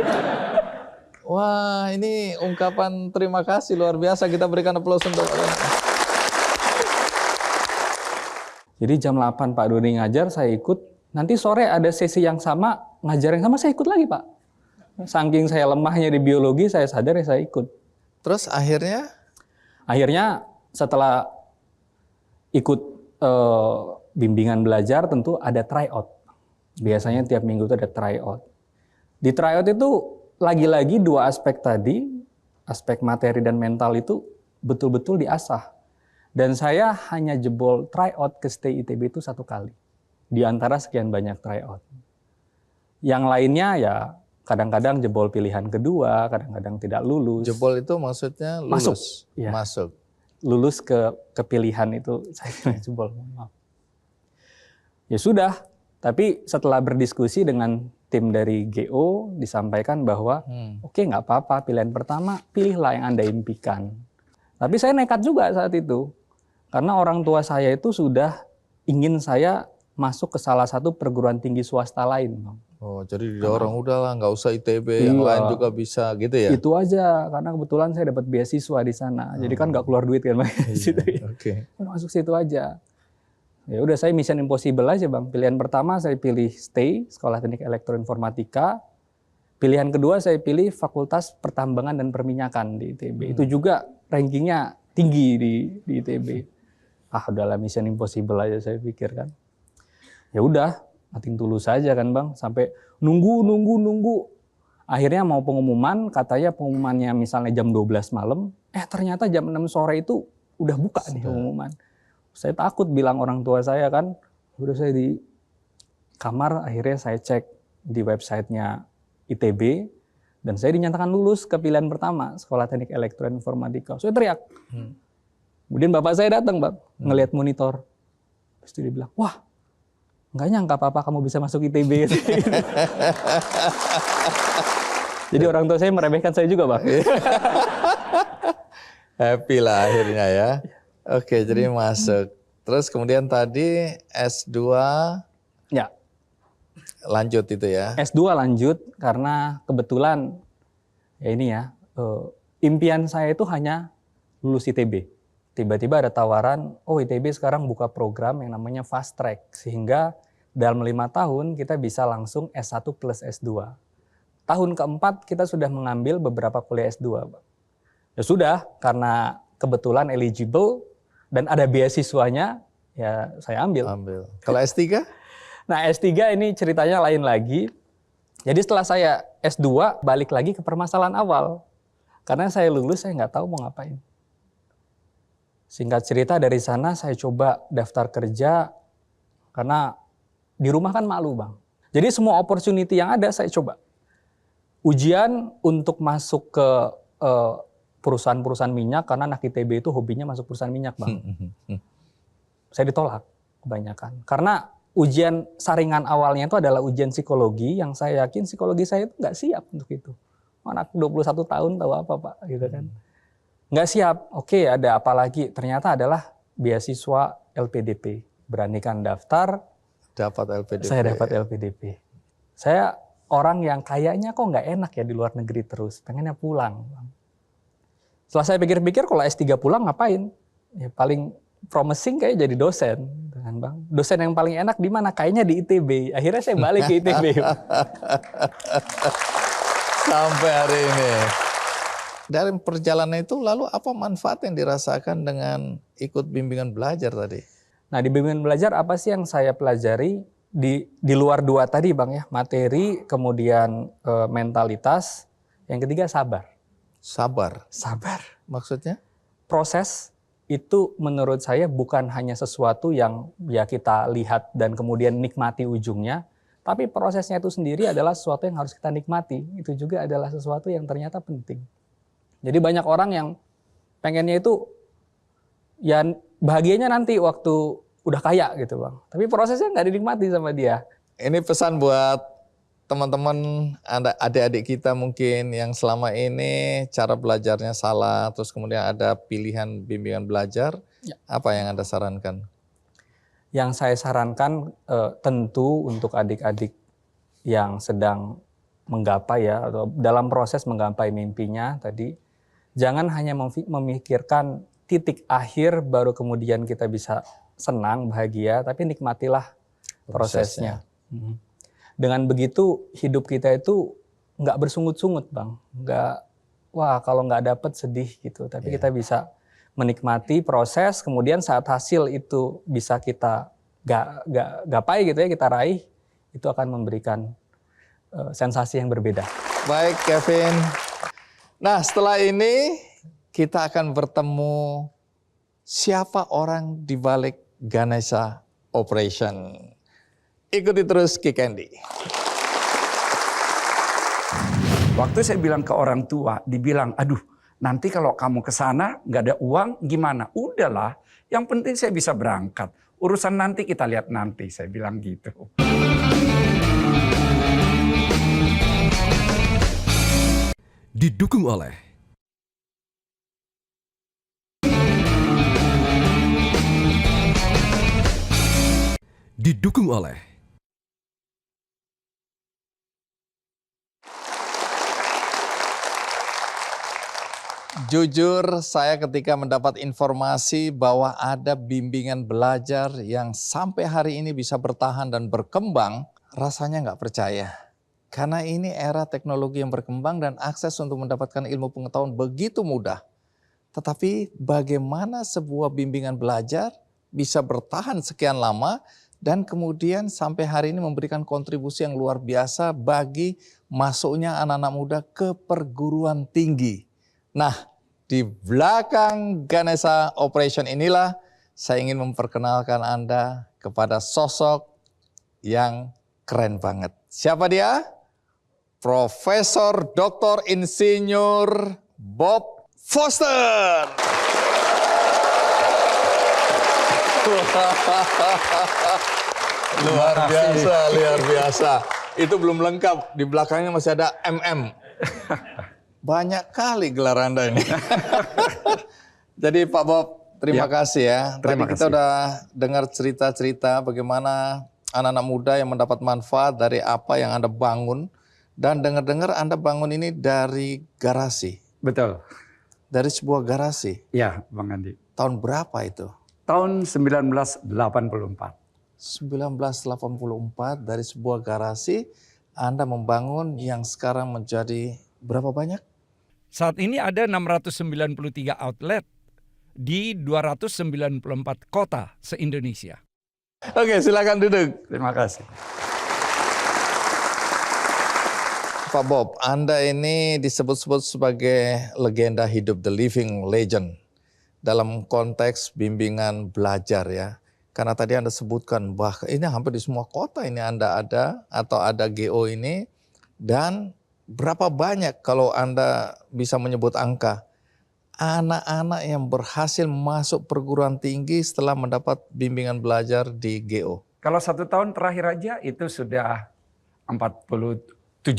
Speaker 1: Wah ini ungkapan terima kasih luar biasa. Kita berikan aplaus untuk Pak Doni.
Speaker 4: Jadi jam 8 Pak Doni ngajar, saya ikut. Nanti sore ada sesi yang sama, ngajar yang sama, saya ikut lagi Pak. Saking saya lemahnya di biologi, saya sadar ya saya ikut.
Speaker 1: Terus akhirnya?
Speaker 4: Akhirnya setelah ikut bimbingan belajar tentu ada tryout. Biasanya tiap minggu itu ada tryout. Di tryout itu lagi-lagi 2 aspek tadi, aspek materi dan mental itu betul-betul diasah. Dan saya hanya jebol tryout ke stay ITB itu 1 kali. Di antara sekian banyak tryout. Yang lainnya ya kadang-kadang jebol pilihan kedua, kadang-kadang tidak lulus.
Speaker 1: Jebol itu maksudnya lulus?
Speaker 4: Masuk. Ya.
Speaker 1: Masuk.
Speaker 4: Lulus ke pilihan itu saya jebol. Maaf. Ya sudah, tapi setelah berdiskusi dengan tim dari GO disampaikan bahwa oke, nggak apa-apa, pilihan pertama pilihlah yang Anda impikan. Tapi saya nekat juga saat itu. Karena orang tua saya itu sudah ingin saya masuk ke salah satu perguruan tinggi swasta lain.
Speaker 1: Oh, jadi didorong udahlah nggak usah ITB, yang lain juga bisa gitu ya?
Speaker 4: Itu aja, karena kebetulan saya dapat beasiswa di sana. Jadi kan nggak keluar duit kan, situ ya.
Speaker 1: Oke.
Speaker 4: Masuk situ aja. Ya udah, saya mission impossible aja Bang. Pilihan pertama saya pilih STAY, Sekolah Teknik Elektroinformatika. Pilihan kedua saya pilih Fakultas Pertambangan dan Perminyakan di ITB. Itu juga rankingnya tinggi di ITB. Ah udahlah, mission impossible aja saya pikir kan. Ya udah, nothing tulus saja kan Bang, sampai nunggu. Akhirnya mau pengumuman, katanya pengumumannya misalnya jam 12 malam, ternyata jam 6 sore itu udah buka nih pengumuman. Saya takut bilang orang tua saya kan, Udah saya di kamar, akhirnya saya cek di websitenya ITB, dan saya dinyatakan lulus ke pilihan pertama, Sekolah Teknik Elektroinformatika. Saya teriak. Kemudian bapak saya datang, Bang, ngelihat monitor. Terus dia bilang, wah, nggak nyangka papa kamu bisa masuk ITB. Jadi orang tua saya meremehkan saya juga, Bang.
Speaker 1: Happy lah akhirnya ya. Oke, jadi masuk. Terus kemudian tadi S2
Speaker 4: Ya,
Speaker 1: lanjut itu ya.
Speaker 4: S2 lanjut karena kebetulan ya ini ya, impian saya itu hanya lulus ITB. Tiba-tiba ada tawaran, oh ITB sekarang buka program yang namanya fast track, sehingga dalam 5 tahun kita bisa langsung S1 plus S2. Tahun keempat kita sudah mengambil beberapa kuliah S2. Ya sudah, karena kebetulan eligible dan ada beasiswanya, ya saya ambil.
Speaker 1: Kalau S3?
Speaker 4: Nah S3 ini ceritanya lain lagi. Jadi setelah saya S2 balik lagi ke permasalahan awal. Karena saya lulus saya nggak tahu mau ngapain. Singkat cerita dari sana saya coba daftar kerja. Karena di rumah kan malu, Bang. Jadi semua opportunity yang ada saya coba. Ujian untuk masuk ke perusahaan-perusahaan minyak, karena anak ITB itu hobinya masuk perusahaan minyak, Bang. Saya ditolak kebanyakan. Karena ujian saringan awalnya itu adalah ujian psikologi, yang saya yakin psikologi saya itu nggak siap untuk itu. Anak 21 tahun tahu apa, Pak, gitu kan. Nggak siap, oke ada apa lagi? Ternyata adalah beasiswa LPDP. Beranikan daftar,
Speaker 1: Dapat LPDP.
Speaker 4: saya dapat LPDP. Saya orang yang kayaknya kok nggak enak ya di luar negeri terus, pengennya pulang. Setelah saya pikir-pikir kalau S3 pulang ngapain? Ya paling promising kayak jadi dosen, kan Bang. Dosen yang paling enak di mana? Kayaknya di ITB. Akhirnya saya balik ke ITB.
Speaker 1: Sampai hari ini. Dari perjalanan itu lalu apa manfaat yang dirasakan dengan ikut bimbingan belajar tadi?
Speaker 4: Nah di bimbingan belajar apa sih yang saya pelajari? Di luar dua tadi Bang ya, materi, kemudian mentalitas, yang ketiga sabar.
Speaker 1: Sabar.
Speaker 4: Sabar.
Speaker 1: Maksudnya?
Speaker 4: Proses itu menurut saya bukan hanya sesuatu yang ya kita lihat dan kemudian nikmati ujungnya, tapi prosesnya itu sendiri adalah sesuatu yang harus kita nikmati. Itu juga adalah sesuatu yang ternyata penting. Jadi banyak orang yang pengennya itu ya bahagianya nanti waktu udah kaya gitu Bang. Tapi prosesnya nggak dinikmati sama dia.
Speaker 1: Ini pesan buat teman-teman, adik-adik kita mungkin yang selama ini cara belajarnya salah, terus kemudian ada pilihan bimbingan belajar,
Speaker 4: Ya.
Speaker 1: Apa yang Anda sarankan?
Speaker 4: Yang saya sarankan tentu untuk adik-adik yang sedang menggapai ya, atau dalam proses menggapai mimpinya tadi, jangan hanya memikirkan titik akhir baru kemudian kita bisa senang, bahagia, tapi nikmatilah prosesnya. Dengan begitu hidup kita itu nggak bersungut-sungut Bang, nggak wah kalau nggak dapet sedih gitu, tapi kita bisa menikmati proses, kemudian saat hasil itu bisa kita gapai gitu ya, kita raih, itu akan memberikan sensasi yang berbeda.
Speaker 1: Baik Kevin. Nah setelah ini kita akan bertemu siapa orang di balik Ganesha Operation. Ikuti terus Ki Candy.
Speaker 5: Waktu saya bilang ke orang tua, dibilang, aduh nanti kalau kamu ke sana nggak ada uang gimana? Udahlah, yang penting saya bisa berangkat. Urusan nanti kita lihat nanti, saya bilang gitu.
Speaker 6: Didukung oleh
Speaker 1: Jujur saya ketika mendapat informasi bahwa ada bimbingan belajar yang sampai hari ini bisa bertahan dan berkembang, rasanya nggak percaya. Karena ini era teknologi yang berkembang dan akses untuk mendapatkan ilmu pengetahuan begitu mudah. Tetapi bagaimana sebuah bimbingan belajar bisa bertahan sekian lama dan kemudian sampai hari ini memberikan kontribusi yang luar biasa bagi masuknya anak-anak muda ke perguruan tinggi. Nah, di belakang Ganesha Operation inilah saya ingin memperkenalkan Anda kepada sosok yang keren banget. Siapa dia? Profesor Dr. Insinyur Bob Foster. Luar biasa. Itu belum lengkap, di belakangnya masih ada MM. Banyak kali gelar Anda ini. Jadi Pak Bob, terima kasih ya. Tadi kita udah dengar cerita-cerita bagaimana anak-anak muda yang mendapat manfaat dari apa yang Anda bangun. Dan dengar-dengar Anda bangun ini dari garasi.
Speaker 5: Betul.
Speaker 1: Dari sebuah garasi.
Speaker 5: Ya, Bang Andi.
Speaker 1: Tahun berapa itu?
Speaker 5: Tahun 1984.
Speaker 1: 1984 dari sebuah garasi Anda membangun yang sekarang menjadi berapa banyak?
Speaker 5: Saat ini ada 693 outlet di 294 kota se-Indonesia.
Speaker 1: Oke, silakan duduk.
Speaker 5: Terima kasih.
Speaker 1: Pak Bob, Anda ini disebut-sebut sebagai legenda hidup, the living legend. Dalam konteks bimbingan belajar ya. Karena tadi Anda sebutkan bahwa ini hampir di semua kota ini Anda ada atau ada GO ini. Dan berapa banyak kalau Anda bisa menyebut angka anak-anak yang berhasil masuk perguruan tinggi setelah mendapat bimbingan belajar di GO?
Speaker 5: Kalau 1 tahun terakhir aja itu sudah 47.000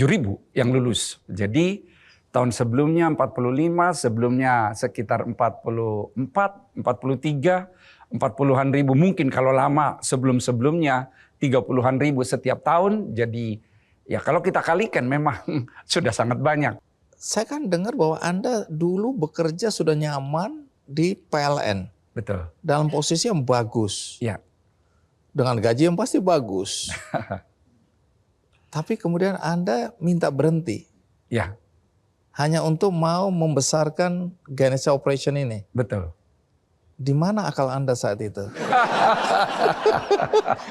Speaker 5: yang lulus. Jadi tahun sebelumnya 45, sebelumnya sekitar 44, 43, 40-an ribu. Mungkin kalau lama sebelum-sebelumnya 30-an ribu setiap tahun. Jadi ya kalau kita kalikan memang sudah sangat banyak.
Speaker 1: Saya kan dengar bahwa Anda dulu bekerja sudah nyaman di PLN.
Speaker 5: Betul.
Speaker 1: Dalam posisi yang bagus.
Speaker 5: Ya.
Speaker 1: Dengan gaji yang pasti bagus. Tapi kemudian Anda minta berhenti.
Speaker 5: Ya.
Speaker 1: Hanya untuk mau membesarkan Ganesha Operation ini.
Speaker 5: Betul.
Speaker 1: Di mana akal Anda saat itu?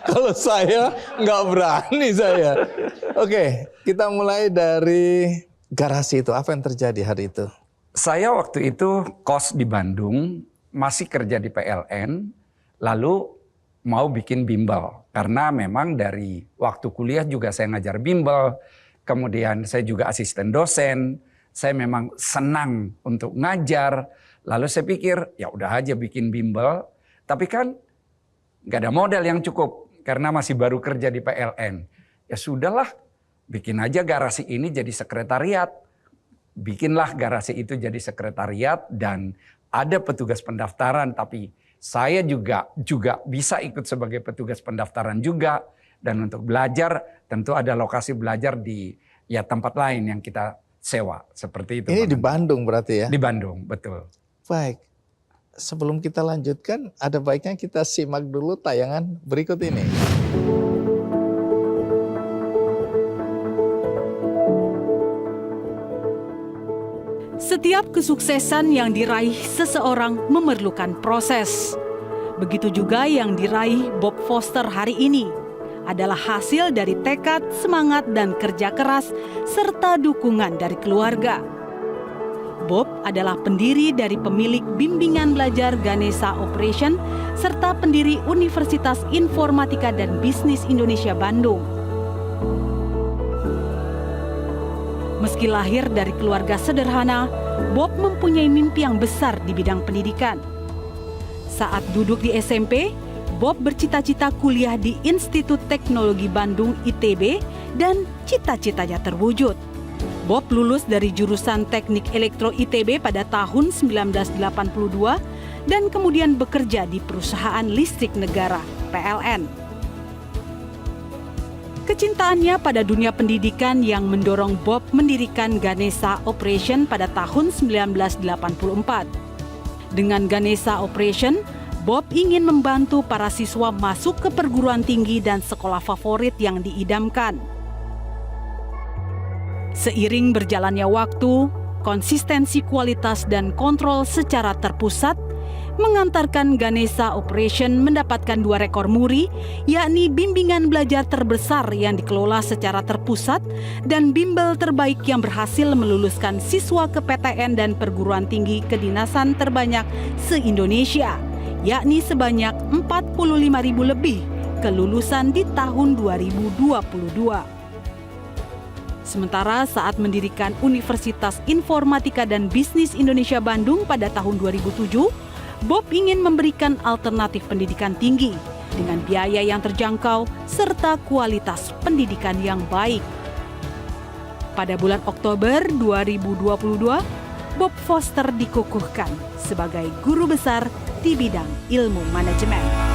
Speaker 1: Kalau saya nggak berani saya. Oke, kita mulai dari garasi itu. Apa yang terjadi hari itu?
Speaker 5: Saya waktu itu kos di Bandung, masih kerja di PLN, lalu mau bikin bimbel. Karena memang dari waktu kuliah juga saya ngajar bimbel, kemudian saya juga asisten dosen, saya memang senang untuk ngajar. Lalu saya pikir ya udah aja bikin bimbel, tapi kan nggak ada modal yang cukup karena masih baru kerja di PLN. Ya sudahlah, bikin aja garasi ini jadi sekretariat. Bikinlah garasi itu jadi sekretariat dan ada petugas pendaftaran, tapi saya juga bisa ikut sebagai petugas pendaftaran juga. Dan untuk belajar tentu ada lokasi belajar di ya tempat lain yang kita sewa seperti itu.
Speaker 1: Ini di Bandung berarti ya?
Speaker 5: Di Bandung, betul.
Speaker 1: Baik, sebelum kita lanjutkan, ada baiknya kita simak dulu tayangan berikut ini.
Speaker 3: Setiap kesuksesan yang diraih seseorang memerlukan proses. Begitu juga yang diraih Bob Foster hari ini adalah hasil dari tekad, semangat, dan kerja keras serta dukungan dari keluarga. Bob adalah pendiri dari pemilik bimbingan belajar Ganesha Operation serta pendiri Universitas Informatika dan Bisnis Indonesia Bandung. Meski lahir dari keluarga sederhana, Bob mempunyai mimpi yang besar di bidang pendidikan. Saat duduk di SMP, Bob bercita-cita kuliah di Institut Teknologi Bandung ITB dan cita-citanya terwujud. Bob lulus dari jurusan Teknik Elektro ITB pada tahun 1982 dan kemudian bekerja di perusahaan listrik negara PLN. Kecintaannya pada dunia pendidikan yang mendorong Bob mendirikan Ganesha Operation pada tahun 1984. Dengan Ganesha Operation, Bob ingin membantu para siswa masuk ke perguruan tinggi dan sekolah favorit yang diidamkan. Seiring berjalannya waktu, konsistensi kualitas dan kontrol secara terpusat mengantarkan Ganesha Operation mendapatkan 2 rekor muri, yakni bimbingan belajar terbesar yang dikelola secara terpusat dan bimbel terbaik yang berhasil meluluskan siswa ke PTN dan perguruan tinggi kedinasan terbanyak se-Indonesia, yakni sebanyak 45.000 lebih kelulusan di tahun 2022. Sementara saat mendirikan Universitas Informatika dan Bisnis Indonesia Bandung pada tahun 2007, Bob ingin memberikan alternatif pendidikan tinggi dengan biaya yang terjangkau serta kualitas pendidikan yang baik. Pada bulan Oktober 2022, Bob Foster dikukuhkan sebagai guru besar di bidang ilmu manajemen.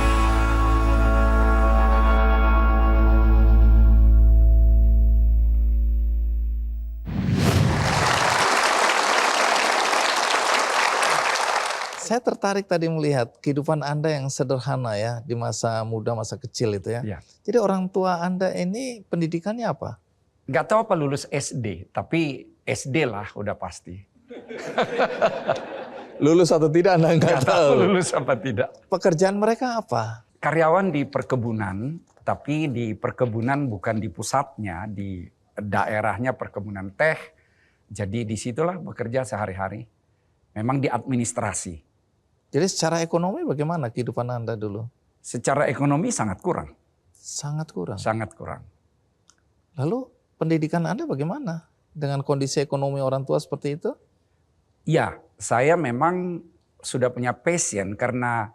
Speaker 1: Saya tertarik tadi melihat kehidupan Anda yang sederhana ya di masa muda, masa kecil itu ya.
Speaker 5: Ya.
Speaker 1: Jadi orang tua Anda ini pendidikannya apa?
Speaker 5: Nggak tahu apa lulus SD, tapi SD lah udah pasti.
Speaker 1: Lulus atau tidak Anda nggak tahu.
Speaker 5: Lulus apa tidak.
Speaker 1: Pekerjaan mereka apa?
Speaker 5: Karyawan di perkebunan, tapi di perkebunan bukan di pusatnya, di daerahnya perkebunan teh. Jadi disitulah bekerja sehari-hari. Memang di administrasi.
Speaker 1: Jadi secara ekonomi bagaimana kehidupan Anda dulu?
Speaker 5: Secara ekonomi sangat kurang.
Speaker 1: Sangat kurang.
Speaker 5: Sangat kurang.
Speaker 1: Lalu pendidikan Anda bagaimana? Dengan kondisi ekonomi orang tua seperti itu?
Speaker 5: Ya, saya memang sudah punya passion karena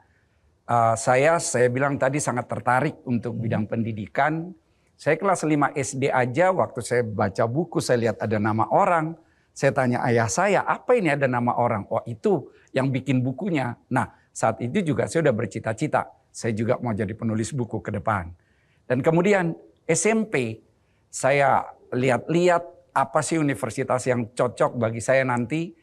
Speaker 5: saya bilang tadi sangat tertarik untuk bidang pendidikan. Saya kelas 5 SD aja waktu saya baca buku saya lihat ada nama orang. Saya tanya ayah saya, apa ini ada nama orang? Oh itu yang bikin bukunya. Nah saat itu juga saya sudah bercita-cita. Saya juga mau jadi penulis buku ke depan. Dan kemudian SMP saya lihat-lihat apa sih universitas yang cocok bagi saya nanti.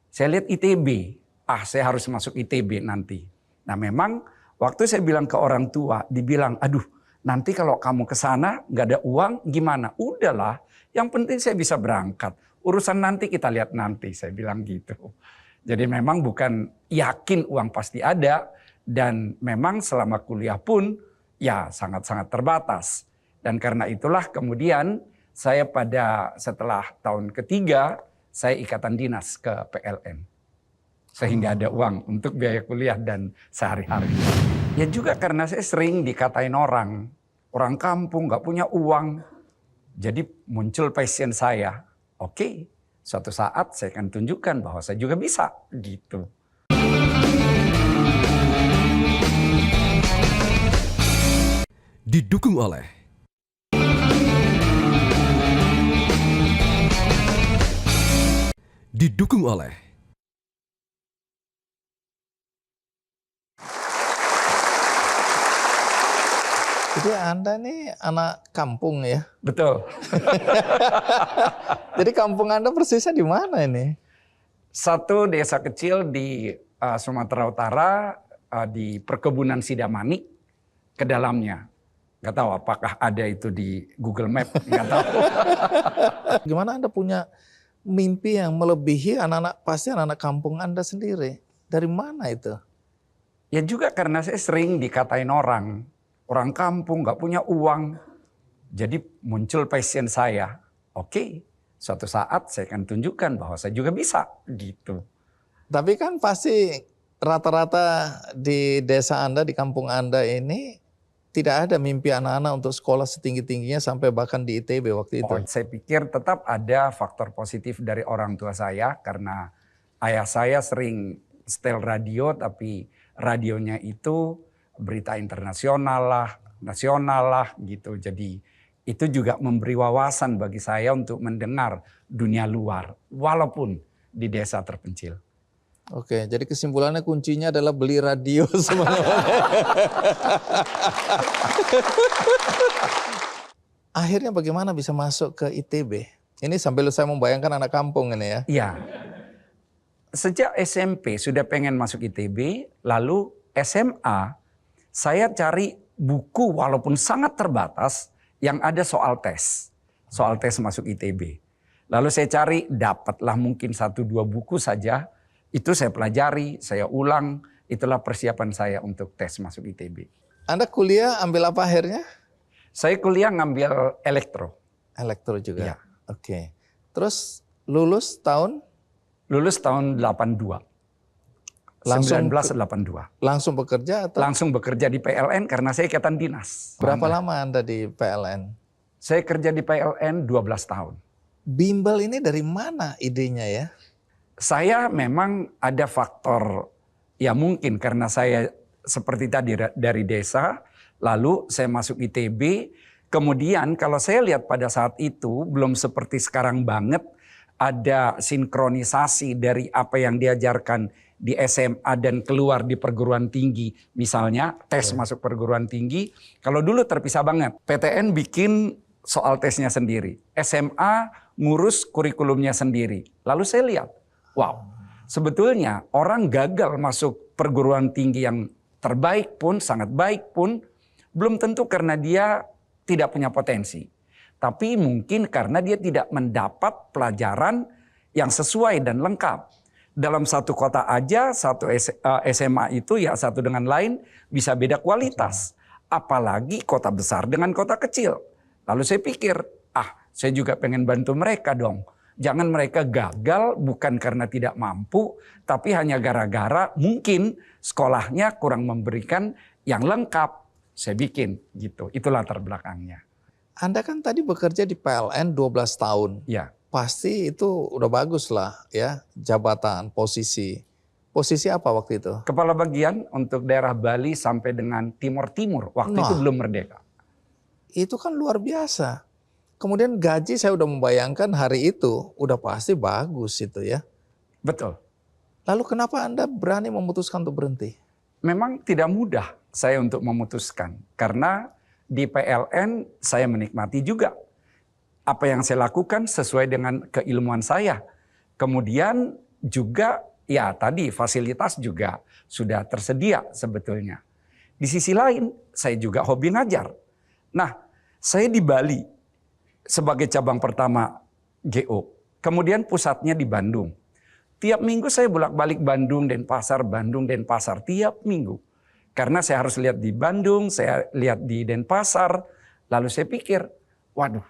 Speaker 5: Saya lihat ITB. Saya harus masuk ITB nanti. Nah memang waktu saya bilang ke orang tua, dibilang, aduh nanti kalau kamu ke sana nggak ada uang gimana? Udahlah, yang penting saya bisa berangkat. Urusan nanti kita lihat nanti, saya bilang gitu. Jadi memang bukan yakin uang pasti ada. Dan memang selama kuliah pun ya sangat-sangat terbatas. Dan karena itulah kemudian saya setelah tahun ketiga, saya ikatan dinas ke PLN. Sehingga ada uang untuk biaya kuliah dan sehari-hari. Ya juga karena saya sering dikatain orang kampung gak punya uang. Jadi muncul passion saya. Oke, suatu saat saya akan tunjukkan bahwa saya juga bisa gitu.
Speaker 6: Didukung oleh
Speaker 1: Jadi Anda ini anak kampung ya?
Speaker 5: Betul.
Speaker 1: Jadi kampung Anda persisnya di mana ini?
Speaker 5: Satu desa kecil di Sumatera Utara, di perkebunan Sidamanik, ke dalamnya. Nggak tahu apakah ada itu di Google Map, nggak tahu.
Speaker 1: Gimana Anda punya mimpi yang melebihi pasti anak-anak kampung Anda sendiri? Dari mana itu?
Speaker 5: Ya juga karena saya sering dikatain orang kampung nggak punya uang. Jadi muncul passion saya. Oke, suatu saat saya akan tunjukkan bahwa saya juga bisa gitu.
Speaker 1: Tapi kan pasti rata-rata di desa Anda, di kampung Anda ini tidak ada mimpi anak-anak untuk sekolah setinggi-tingginya sampai bahkan di ITB waktu itu.
Speaker 5: Saya pikir tetap ada faktor positif dari orang tua saya karena ayah saya sering setel radio tapi radionya itu berita internasional lah, nasional lah gitu. Jadi itu juga memberi wawasan bagi saya untuk mendengar dunia luar walaupun di desa terpencil.
Speaker 1: Oke, jadi kesimpulannya kuncinya adalah beli radio semuanya. Akhirnya bagaimana bisa masuk ke ITB? Ini sambil saya membayangkan anak kampung ini ya.
Speaker 5: Iya. Sejak SMP sudah pengen masuk ITB, lalu SMA saya cari buku walaupun sangat terbatas yang ada soal tes. Soal tes masuk ITB. Lalu saya cari, dapatlah mungkin 1-2 buku saja. Itu saya pelajari, saya ulang. Itulah persiapan saya untuk tes masuk ITB.
Speaker 1: Anda kuliah ambil apa akhirnya?
Speaker 5: Saya kuliah ngambil elektro.
Speaker 1: Elektro juga?
Speaker 5: Iya.
Speaker 1: Oke. Terus lulus tahun?
Speaker 5: Lulus tahun 82.
Speaker 1: Langsung
Speaker 5: 1982.
Speaker 1: Langsung bekerja atau
Speaker 5: Langsung bekerja di PLN karena saya ikatan dinas.
Speaker 1: berapa lama Anda di PLN?
Speaker 5: Saya kerja di PLN 12 tahun.
Speaker 1: Bimbel ini dari mana idenya ya?
Speaker 5: Saya memang ada faktor, ya mungkin karena saya seperti tadi dari desa, lalu saya masuk ITB, kemudian kalau saya lihat pada saat itu belum seperti sekarang banget, ada sinkronisasi dari apa yang diajarkan di SMA dan keluar di perguruan tinggi. Misalnya tes masuk perguruan tinggi, kalau dulu terpisah banget. PTN bikin soal tesnya sendiri. SMA ngurus kurikulumnya sendiri. Lalu saya lihat, wow, sebetulnya orang gagal masuk perguruan tinggi yang terbaik pun, sangat baik pun, belum tentu karena dia tidak punya potensi. Tapi mungkin karena dia tidak mendapat pelajaran yang sesuai dan lengkap. Dalam satu kota aja, satu SMA itu ya satu dengan lain bisa beda kualitas. Apalagi kota besar dengan kota kecil. Lalu saya pikir, saya juga pengen bantu mereka dong. Jangan mereka gagal bukan karena tidak mampu, tapi hanya gara-gara mungkin sekolahnya kurang memberikan yang lengkap. Saya bikin gitu, itu latar belakangnya.
Speaker 1: Anda kan tadi bekerja di PLN 12 tahun.
Speaker 5: Ya.
Speaker 1: Pasti itu udah bagus lah ya, jabatan, posisi. Posisi apa waktu itu?
Speaker 5: Kepala bagian untuk daerah Bali sampai dengan Timur-Timur. Waktu itu belum merdeka.
Speaker 1: Itu kan luar biasa. Kemudian gaji saya udah membayangkan hari itu udah pasti bagus itu ya.
Speaker 5: Betul.
Speaker 1: Lalu kenapa Anda berani memutuskan untuk berhenti?
Speaker 5: Memang tidak mudah saya untuk memutuskan. Karena di PLN saya menikmati juga. Apa yang saya lakukan sesuai dengan keilmuan saya. Kemudian juga ya tadi fasilitas juga sudah tersedia sebetulnya. Di sisi lain saya juga hobi ngajar. Nah, saya di Bali sebagai cabang pertama GO. Kemudian pusatnya di Bandung. Tiap minggu saya bolak-balik Bandung, Denpasar tiap minggu. Karena saya harus lihat di Bandung, saya lihat di Denpasar. Lalu saya pikir, waduh,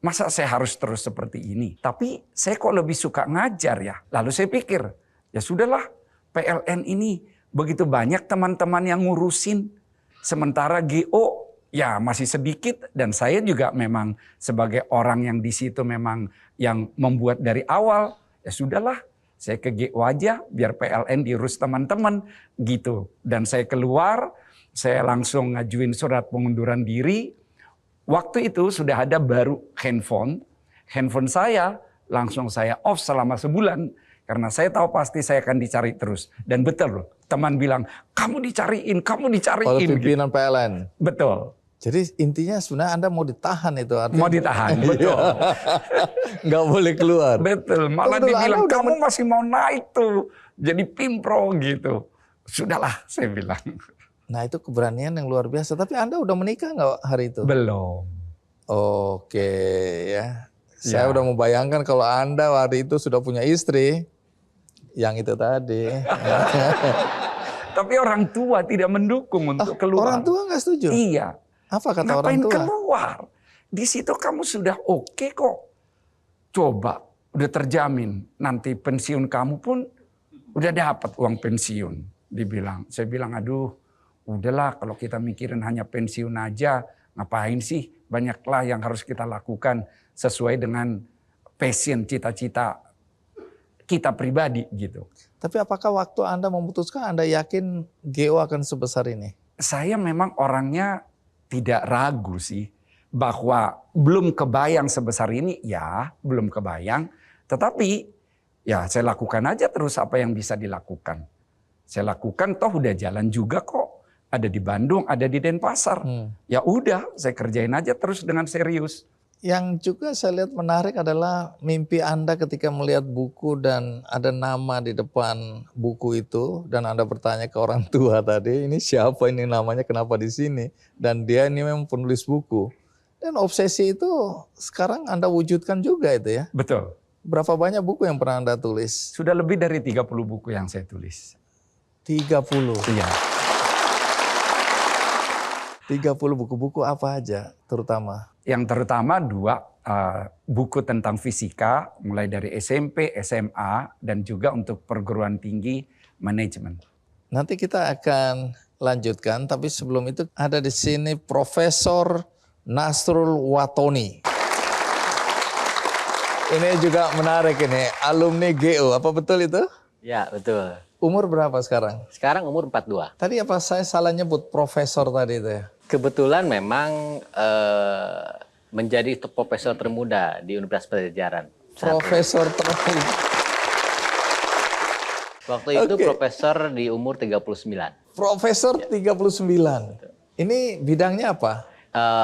Speaker 5: masa saya harus terus seperti ini? Tapi saya kok lebih suka ngajar ya. Lalu saya pikir, ya sudahlah PLN ini begitu banyak teman-teman yang ngurusin. Sementara GO ya masih sedikit dan saya juga memang sebagai orang yang di situ memang yang membuat dari awal. Ya sudahlah, saya ke GO aja biar PLN diurus teman-teman gitu. Dan saya keluar, saya langsung ngajuin surat pengunduran diri. Waktu itu sudah ada baru handphone. Handphone saya langsung saya off selama sebulan. Karena saya tahu pasti saya akan dicari terus. Dan betul loh, teman bilang, kamu dicariin.
Speaker 1: Oleh pimpinan PLN?
Speaker 5: Betul.
Speaker 1: Jadi intinya sebenarnya Anda mau ditahan itu artinya.
Speaker 5: Mau ditahan, betul.
Speaker 1: Nggak boleh keluar.
Speaker 5: Betul, malah
Speaker 1: Tunggu,
Speaker 5: dibilang,
Speaker 1: Anda
Speaker 5: kamu masih mau naik tuh. Jadi pimpro gitu. Sudahlah, saya bilang.
Speaker 1: Nah itu keberanian yang luar biasa. Tapi Anda udah menikah nggak hari itu?
Speaker 5: Belum.
Speaker 1: Oke ya. Saya udah membayangkan kalau Anda hari itu sudah punya istri. Yang itu tadi.
Speaker 5: Tapi orang tua tidak mendukung untuk keluar.
Speaker 1: Orang tua nggak setuju?
Speaker 5: Iya.
Speaker 1: Apa kata
Speaker 5: Ngapain
Speaker 1: orang tua?
Speaker 5: keluar? Di situ kamu sudah oke kok. Coba, udah terjamin. Nanti pensiun kamu pun udah dapat uang pensiun. Dibilang. Saya bilang, aduh udahlah kalau kita mikirin hanya pensiun aja. Ngapain sih? Banyaklah yang harus kita lakukan sesuai dengan passion, cita-cita kita pribadi gitu.
Speaker 1: Tapi apakah waktu Anda memutuskan Anda yakin GO akan sebesar ini?
Speaker 5: Saya memang orangnya tidak ragu sih bahwa belum kebayang sebesar ini, ya belum kebayang. Tetapi ya saya lakukan aja terus apa yang bisa dilakukan. Saya lakukan toh udah jalan juga kok. Ada di Bandung, ada di Denpasar. Ya udah saya kerjain aja terus dengan serius.
Speaker 1: Yang juga saya lihat menarik adalah mimpi Anda ketika melihat buku dan ada nama di depan buku itu dan Anda bertanya ke orang tua tadi, ini siapa ini namanya, kenapa di sini? Dan dia ini memang penulis buku. Dan obsesi itu sekarang Anda wujudkan juga itu ya.
Speaker 5: Betul.
Speaker 1: Berapa banyak buku yang pernah Anda tulis?
Speaker 5: Sudah lebih dari 30 buku yang saya tulis.
Speaker 1: 30.
Speaker 5: Iya.
Speaker 1: 30 buku-buku apa aja terutama?
Speaker 5: Yang terutama 2 buku tentang fisika, mulai dari SMP, SMA, dan juga untuk perguruan tinggi manajemen.
Speaker 1: Nanti kita akan lanjutkan, tapi sebelum itu ada di sini Profesor Nasrul Watoni. Ini juga menarik ini, alumni GO, apa betul itu?
Speaker 6: Ya, betul.
Speaker 1: Umur berapa sekarang?
Speaker 6: Sekarang umur 42.
Speaker 1: Tadi apa saya salah nyebut profesor tadi itu ya?
Speaker 6: Kebetulan memang menjadi profesor termuda di Universitas Pajajaran.
Speaker 1: Profesor termuda.
Speaker 6: Waktu itu
Speaker 1: Oke.
Speaker 6: profesor di umur 39.
Speaker 1: Profesor 39. Ini bidangnya apa?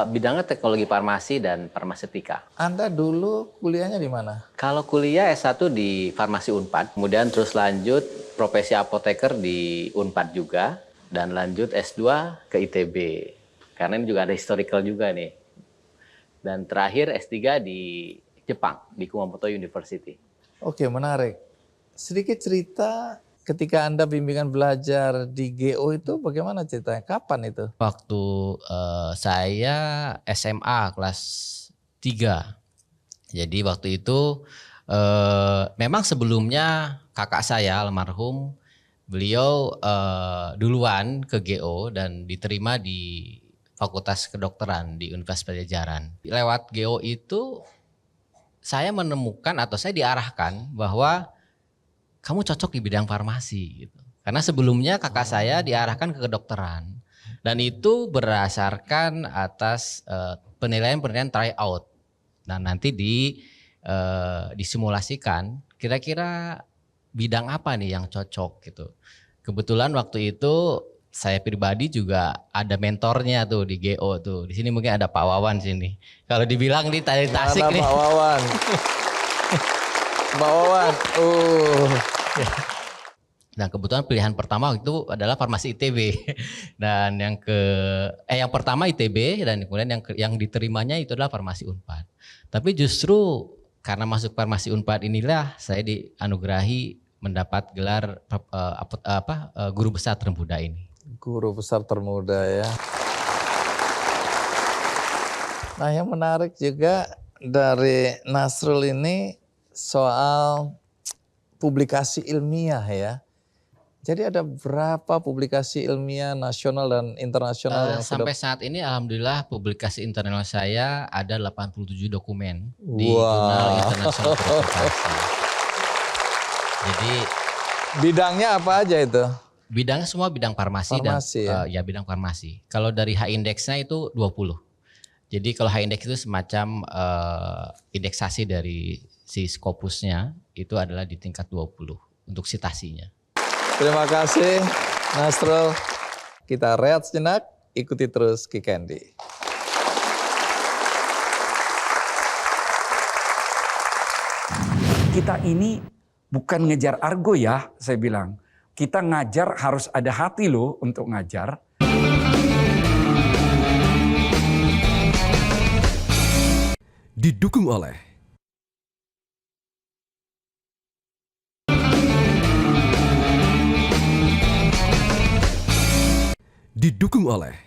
Speaker 6: Bidangnya teknologi farmasi dan farmasetika.
Speaker 1: Anda dulu kuliahnya di mana?
Speaker 6: Kalau kuliah S1 di Farmasi Unpad, kemudian terus lanjut profesi apoteker di Unpad juga, dan lanjut S2 ke ITB. Karena ini juga ada historical juga nih. Dan terakhir S3 di Jepang, di Kumamoto University.
Speaker 1: Oke, menarik. Sedikit cerita ketika Anda bimbingan belajar di GO itu bagaimana ceritanya? Kapan itu?
Speaker 7: Waktu saya SMA kelas 3. Jadi waktu itu memang sebelumnya kakak saya almarhum, beliau duluan ke GO dan diterima di Fakultas Kedokteran di Universitas Pajajaran. Lewat GO itu saya menemukan atau saya diarahkan bahwa kamu cocok di bidang farmasi gitu. Karena sebelumnya kakak saya diarahkan ke kedokteran. Dan itu berdasarkan atas penilaian-penilaian tryout. Nah, nanti disimulasikan kira-kira bidang apa nih yang cocok gitu. Kebetulan waktu itu saya pribadi juga ada mentornya tuh di GO tuh. Di sini mungkin ada Pak Wawan sini. Kalau dibilang di Tasik
Speaker 1: Mana
Speaker 7: nih.
Speaker 1: Pak Wawan? Pak Wawan.
Speaker 7: Nah, kebetulan pilihan pertama itu adalah farmasi ITB. Dan yang pertama ITB dan kemudian yang diterimanya itu adalah farmasi Unpad. Tapi justru karena masuk farmasi Unpad inilah saya dianugerahi mendapat gelar guru besar termuda ini.
Speaker 1: Guru besar termuda ya. Nah, yang menarik juga dari Nasrul ini soal publikasi ilmiah ya. Jadi ada berapa publikasi ilmiah nasional dan internasional yang
Speaker 7: Sampai saat ini alhamdulillah publikasi internasional saya ada 87 dokumen di
Speaker 1: Wah.
Speaker 7: Jurnal Internasional Publikasi. Jadi
Speaker 1: bidangnya apa aja itu?
Speaker 7: bidangnya semua bidang farmasi,
Speaker 1: Farmasi,
Speaker 7: dan ya bidang farmasi. Kalau dari H-indeksnya itu 20. Jadi kalau H-indeks itu semacam indeksasi dari si Scopusnya itu adalah di tingkat 20 untuk citasinya.
Speaker 1: Terima kasih Nasrul. Kita rehat sejenak, ikuti terus Ki Candy.
Speaker 5: Kita ini bukan ngejar argo ya, saya bilang. Kita ngajar harus ada hati loh untuk ngajar.
Speaker 8: Didukung oleh Didukung oleh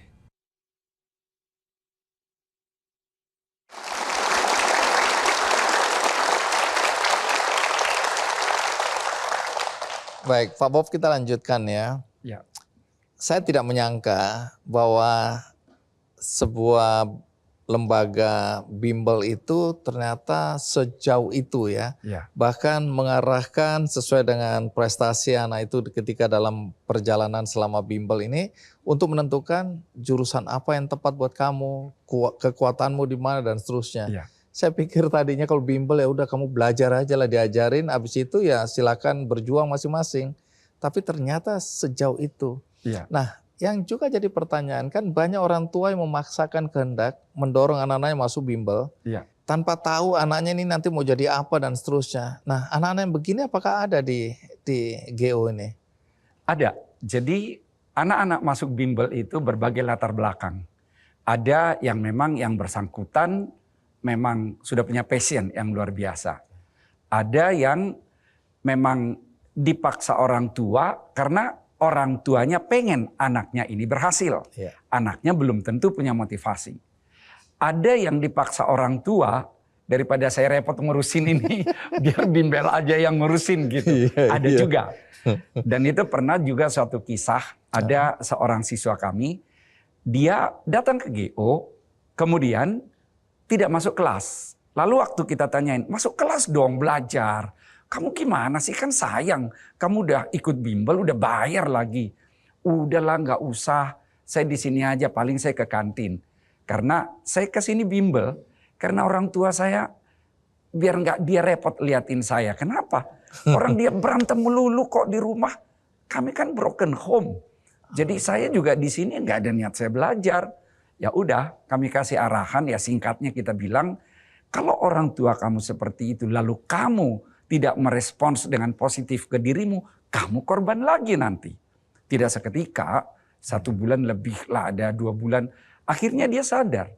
Speaker 1: Baik, Pak Bob, kita lanjutkan ya.
Speaker 5: Ya.
Speaker 1: Saya tidak menyangka bahwa sebuah lembaga bimbel itu ternyata sejauh itu ya.
Speaker 5: Ya.
Speaker 1: Bahkan mengarahkan sesuai dengan prestasi anak itu ketika dalam perjalanan selama bimbel ini untuk menentukan jurusan apa yang tepat buat kamu, kekuatanmu di mana dan seterusnya.
Speaker 5: Ya.
Speaker 1: Saya pikir tadinya kalau bimbel ya udah kamu belajar aja lah, diajarin, habis itu ya silakan berjuang masing-masing. Tapi ternyata sejauh itu.
Speaker 5: Ya.
Speaker 1: Nah, yang juga jadi pertanyaan kan banyak orang tua yang memaksakan kehendak mendorong anak-anaknya masuk bimbel
Speaker 5: Ya.
Speaker 1: tanpa tahu anaknya ini nanti mau jadi apa dan seterusnya. Nah, anak-anak yang begini apakah ada di GO ini?
Speaker 5: Ada. Jadi anak-anak masuk bimbel itu berbagai latar belakang. Ada yang memang yang bersangkutan memang sudah punya passion yang luar biasa. Ada yang memang dipaksa orang tua karena orang tuanya pengen anaknya ini berhasil.
Speaker 1: Iya.
Speaker 5: Anaknya belum tentu punya motivasi. Ada yang dipaksa orang tua, daripada saya repot ngurusin ini, biar bimbel aja yang ngurusin gitu.
Speaker 1: Iya,
Speaker 5: Ada
Speaker 1: iya.
Speaker 5: juga. Dan itu pernah juga suatu kisah, ada seorang siswa kami, dia datang ke GO, kemudian tidak masuk kelas. Lalu waktu kita tanyain, masuk kelas dong belajar. Kamu gimana sih, kan sayang. Kamu udah ikut bimbel, udah bayar lagi. Udahlah nggak usah, saya di sini aja, paling saya ke kantin. Karena saya ke sini bimbel, karena orang tua saya biar nggak dia repot liatin saya. Kenapa? Orang dia berantem melulu kok di rumah. Kami kan broken home. Jadi saya juga di sini nggak ada niat saya belajar. Ya udah, kami kasih arahan, ya singkatnya kita bilang, kalau orang tua kamu seperti itu, lalu kamu tidak merespons dengan positif ke dirimu, kamu korban lagi nanti. Tidak seketika, 1 bulan lebih lah, ada 2 bulan. Akhirnya dia sadar.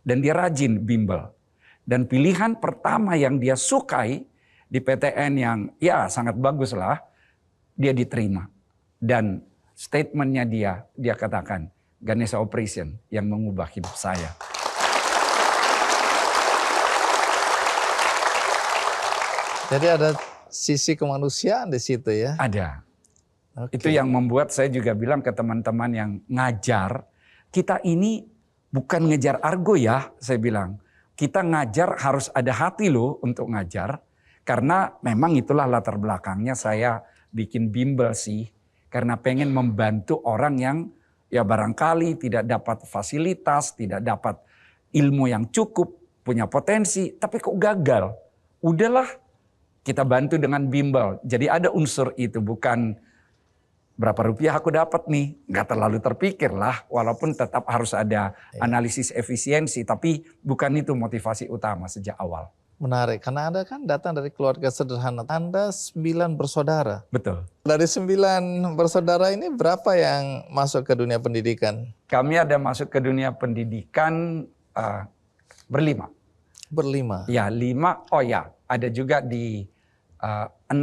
Speaker 5: Dan dia rajin bimbel. Dan pilihan pertama yang dia sukai di PTN yang ya sangat bagus lah, dia diterima. Dan statementnya dia katakan, Ganesha Operation yang mengubah hidup saya.
Speaker 1: Jadi ada sisi kemanusiaan di situ ya.
Speaker 5: Ada.
Speaker 1: Oke.
Speaker 5: Itu yang membuat saya juga bilang ke teman-teman yang ngajar, kita ini bukan ngejar argo ya, saya bilang. Kita ngajar harus ada hati loh untuk ngajar. Karena memang itulah latar belakangnya saya bikin bimbel sih. Karena pengen membantu orang yang ya barangkali tidak dapat fasilitas, tidak dapat ilmu yang cukup, punya potensi, tapi kok gagal. Udahlah, kita bantu dengan bimbel. Jadi ada unsur itu, bukan berapa rupiah aku dapat nih. Nggak terlalu terpikir lah, walaupun tetap harus ada analisis efisiensi. Tapi bukan itu motivasi utama sejak awal.
Speaker 1: Menarik, karena Anda kan datang dari keluarga sederhana. Anda 9 bersaudara.
Speaker 5: Betul.
Speaker 1: Dari 9 bersaudara ini berapa yang masuk ke dunia pendidikan?
Speaker 5: Kami ada masuk ke dunia pendidikan berlima.
Speaker 1: Berlima.
Speaker 5: Ya 5, oh ya ada juga di 6,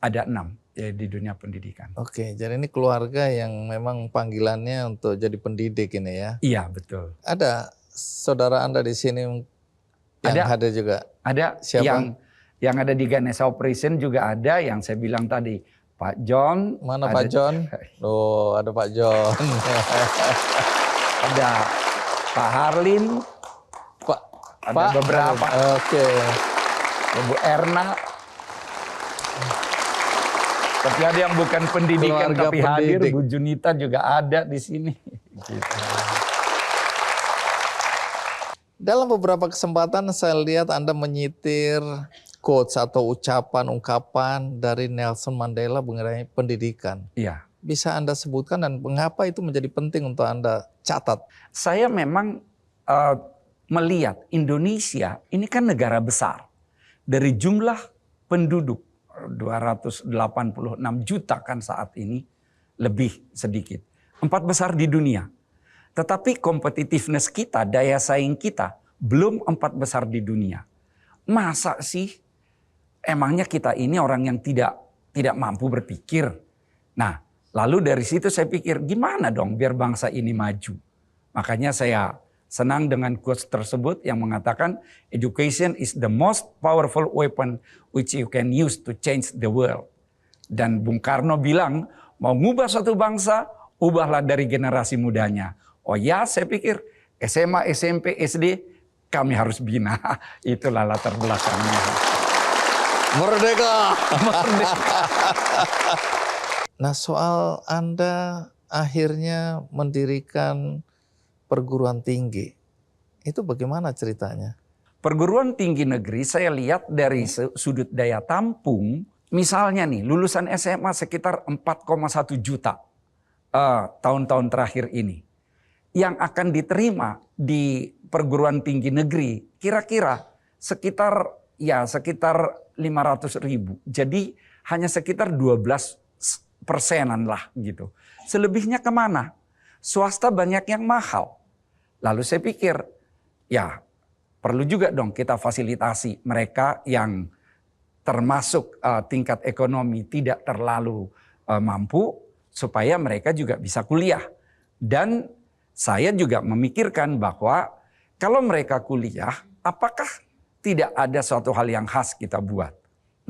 Speaker 5: ada 6 ya, di dunia pendidikan.
Speaker 1: Oke, jadi ini keluarga yang memang panggilannya untuk jadi pendidik ini ya.
Speaker 5: Iya betul.
Speaker 1: Ada saudara Anda di sini yang
Speaker 5: Ada.
Speaker 1: hadir juga?
Speaker 5: Ada
Speaker 1: Siapa?
Speaker 5: yang ada di Ganesha Operation juga ada yang saya bilang tadi. Pak John.
Speaker 1: Mana
Speaker 5: ada,
Speaker 1: Pak John? Oh, ada Pak John.
Speaker 5: Ada Pak Harlin.
Speaker 1: Pak,
Speaker 5: Ada beberapa.
Speaker 1: Oke.
Speaker 5: Bu Erna. Tapi ada yang bukan pendidikan
Speaker 1: Keluarga
Speaker 5: tapi hadir.
Speaker 1: pendidik.
Speaker 5: Bu Junita juga ada di sini. Gitu.
Speaker 1: Dalam beberapa kesempatan saya lihat Anda menyitir quotes atau ucapan, ungkapan dari Nelson Mandela mengenai pendidikan.
Speaker 5: Iya.
Speaker 1: Bisa Anda sebutkan dan mengapa itu menjadi penting untuk Anda catat?
Speaker 5: Saya memang melihat Indonesia ini kan negara besar. Dari jumlah penduduk 286 juta kan saat ini, lebih sedikit. 4 besar di dunia. Tetapi competitiveness kita, daya saing kita belum 4 besar di dunia. Masa sih emangnya kita ini orang yang tidak mampu berpikir? Nah, lalu dari situ saya pikir gimana dong biar bangsa ini maju. Makanya saya senang dengan quotes tersebut yang mengatakan education is the most powerful weapon which you can use to change the world. Dan Bung Karno bilang mau ngubah suatu bangsa, ubahlah dari generasi mudanya. Oh ya, saya pikir SMA, SMP, SD kami harus bina. Itulah latar belakangnya.
Speaker 1: Merdeka! Nah, soal Anda akhirnya mendirikan perguruan tinggi, itu bagaimana ceritanya?
Speaker 5: Perguruan tinggi negeri saya lihat dari sudut daya tampung. Misalnya nih, lulusan SMA sekitar 4,1 juta tahun-tahun terakhir ini. Yang akan diterima di perguruan tinggi negeri kira-kira sekitar 500 ribu. Jadi hanya sekitar 12%-an lah gitu. Selebihnya kemana? Swasta banyak yang mahal. Lalu saya pikir ya perlu juga dong kita fasilitasi mereka yang termasuk tingkat ekonomi tidak terlalu mampu supaya mereka juga bisa kuliah. Dan saya juga memikirkan bahwa kalau mereka kuliah, apakah tidak ada suatu hal yang khas kita buat?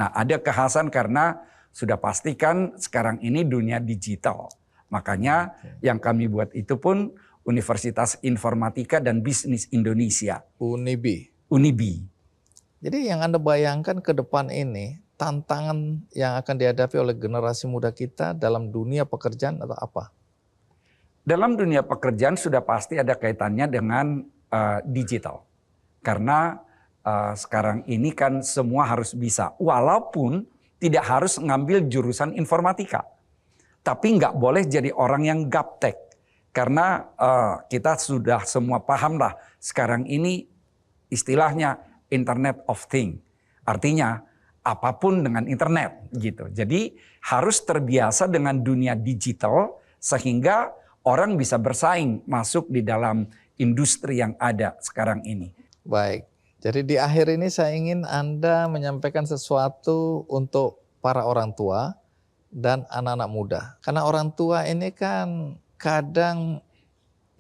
Speaker 5: Nah, ada kekhasan karena sudah pastikan sekarang ini dunia digital. Makanya yang kami buat itu pun Universitas Informatika dan Bisnis Indonesia. Unibi.
Speaker 1: Jadi yang Anda bayangkan ke depan ini, tantangan yang akan dihadapi oleh generasi muda kita dalam dunia pekerjaan atau apa?
Speaker 5: Dalam dunia pekerjaan sudah pasti ada kaitannya dengan digital. Karena sekarang ini kan semua harus bisa. Walaupun tidak harus ngambil jurusan informatika. Tapi nggak boleh jadi orang yang gaptek. Karena kita sudah semua paham lah sekarang ini istilahnya Internet of Things. Artinya apapun dengan internet gitu. Jadi harus terbiasa dengan dunia digital sehingga orang bisa bersaing masuk di dalam industri yang ada sekarang ini.
Speaker 1: Baik, jadi di akhir ini saya ingin Anda menyampaikan sesuatu untuk para orang tua dan anak-anak muda. Karena orang tua ini kan kadang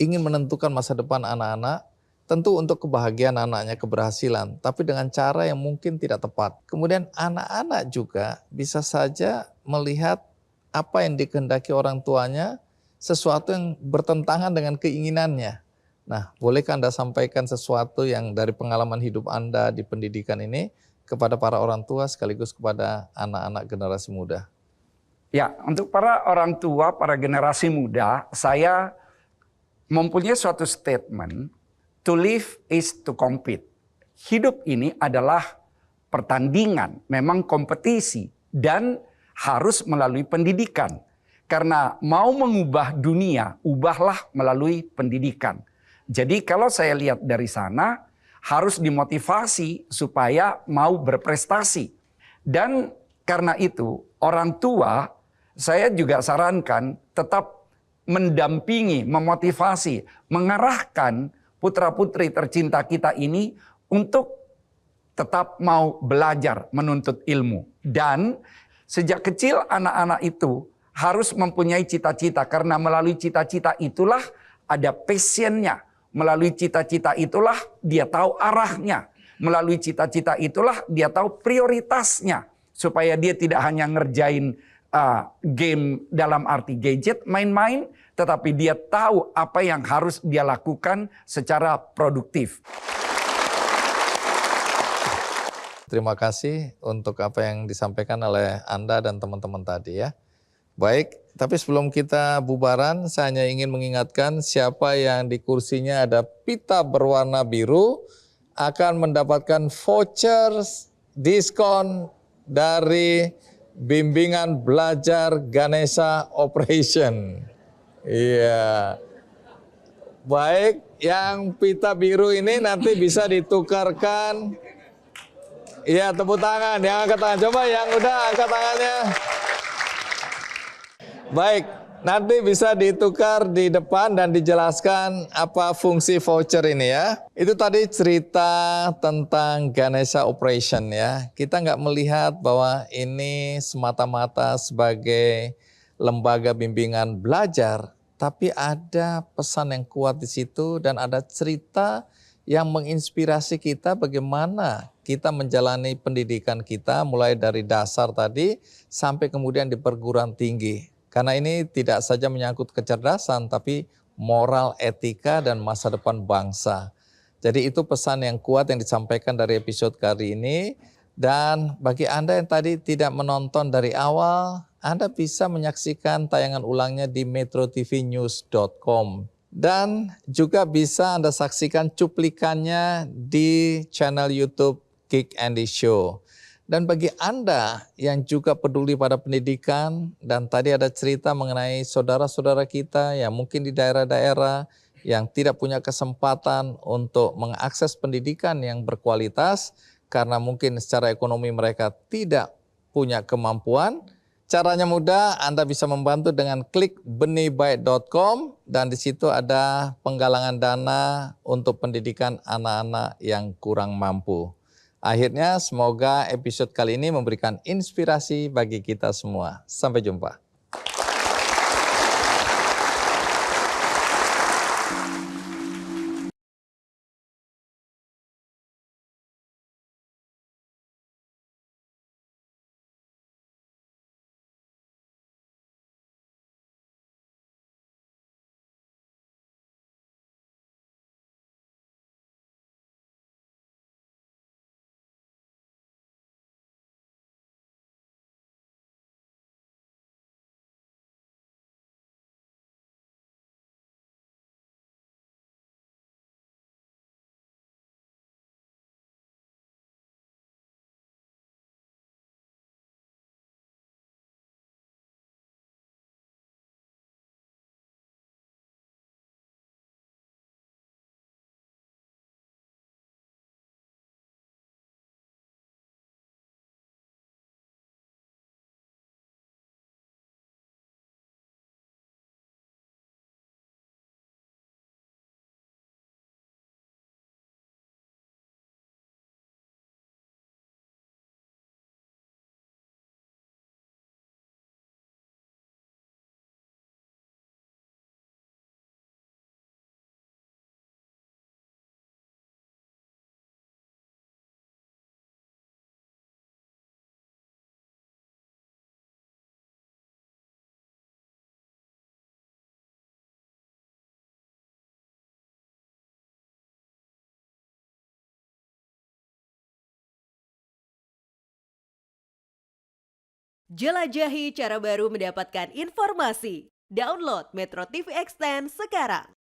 Speaker 1: ingin menentukan masa depan anak-anak, tentu untuk kebahagiaan anaknya, keberhasilan, tapi dengan cara yang mungkin tidak tepat. Kemudian anak-anak juga bisa saja melihat apa yang dikehendaki orang tuanya, sesuatu yang bertentangan dengan keinginannya. Nah, bolehkah Anda sampaikan sesuatu yang dari pengalaman hidup Anda di pendidikan ini kepada para orang tua sekaligus kepada anak-anak generasi muda?
Speaker 5: Ya, untuk para orang tua, para generasi muda, saya mempunyai suatu statement, to live is to compete. Hidup ini adalah pertandingan, memang kompetisi, dan harus melalui pendidikan. Karena mau mengubah dunia, ubahlah melalui pendidikan. Jadi kalau saya lihat dari sana, harus dimotivasi supaya mau berprestasi. Dan karena itu, orang tua, saya juga sarankan tetap mendampingi, memotivasi, mengarahkan putra-putri tercinta kita ini untuk tetap mau belajar, menuntut ilmu. Dan sejak kecil anak-anak itu harus mempunyai cita-cita. Karena melalui cita-cita itulah ada passionnya. Melalui cita-cita itulah dia tahu arahnya. Melalui cita-cita itulah dia tahu prioritasnya. Supaya dia tidak hanya ngerjain game dalam arti gadget, main-main. Tetapi dia tahu apa yang harus dia lakukan secara produktif.
Speaker 1: Terima kasih untuk apa yang disampaikan oleh Anda dan teman-teman tadi ya. Baik, tapi sebelum kita bubaran, saya hanya ingin mengingatkan siapa yang di kursinya ada pita berwarna biru akan mendapatkan voucher diskon dari bimbingan belajar Ganesha Operation. Iya. Baik, yang pita biru ini nanti bisa ditukarkan. Iya, tepuk tangan, yang angkat tangan. Coba yang udah angkat tangannya. Baik, nanti bisa ditukar di depan dan dijelaskan apa fungsi voucher ini ya. Itu tadi cerita tentang Ganesha Operation ya. Kita nggak melihat bahwa ini semata-mata sebagai lembaga bimbingan belajar, tapi ada pesan yang kuat di situ dan ada cerita yang menginspirasi kita bagaimana kita menjalani pendidikan kita mulai dari dasar tadi sampai kemudian di perguruan tinggi. Karena ini tidak saja menyangkut kecerdasan, tapi moral, etika, dan masa depan bangsa. Jadi itu pesan yang kuat yang disampaikan dari episode kali ini. Dan bagi Anda yang tadi tidak menonton dari awal, Anda bisa menyaksikan tayangan ulangnya di metrotvnews.com. Dan juga bisa Anda saksikan cuplikannya di channel YouTube Kick Andy Show. Dan bagi Anda yang juga peduli pada pendidikan, dan tadi ada cerita mengenai saudara-saudara kita yang mungkin di daerah-daerah yang tidak punya kesempatan untuk mengakses pendidikan yang berkualitas, karena mungkin secara ekonomi mereka tidak punya kemampuan. Caranya mudah, Anda bisa membantu dengan klik benihbaik.com dan di situ ada penggalangan dana untuk pendidikan anak-anak yang kurang mampu. Akhirnya semoga episode kali ini memberikan inspirasi bagi kita semua. Sampai jumpa.
Speaker 9: Jelajahi cara baru mendapatkan informasi. Download Metro TV Extend sekarang.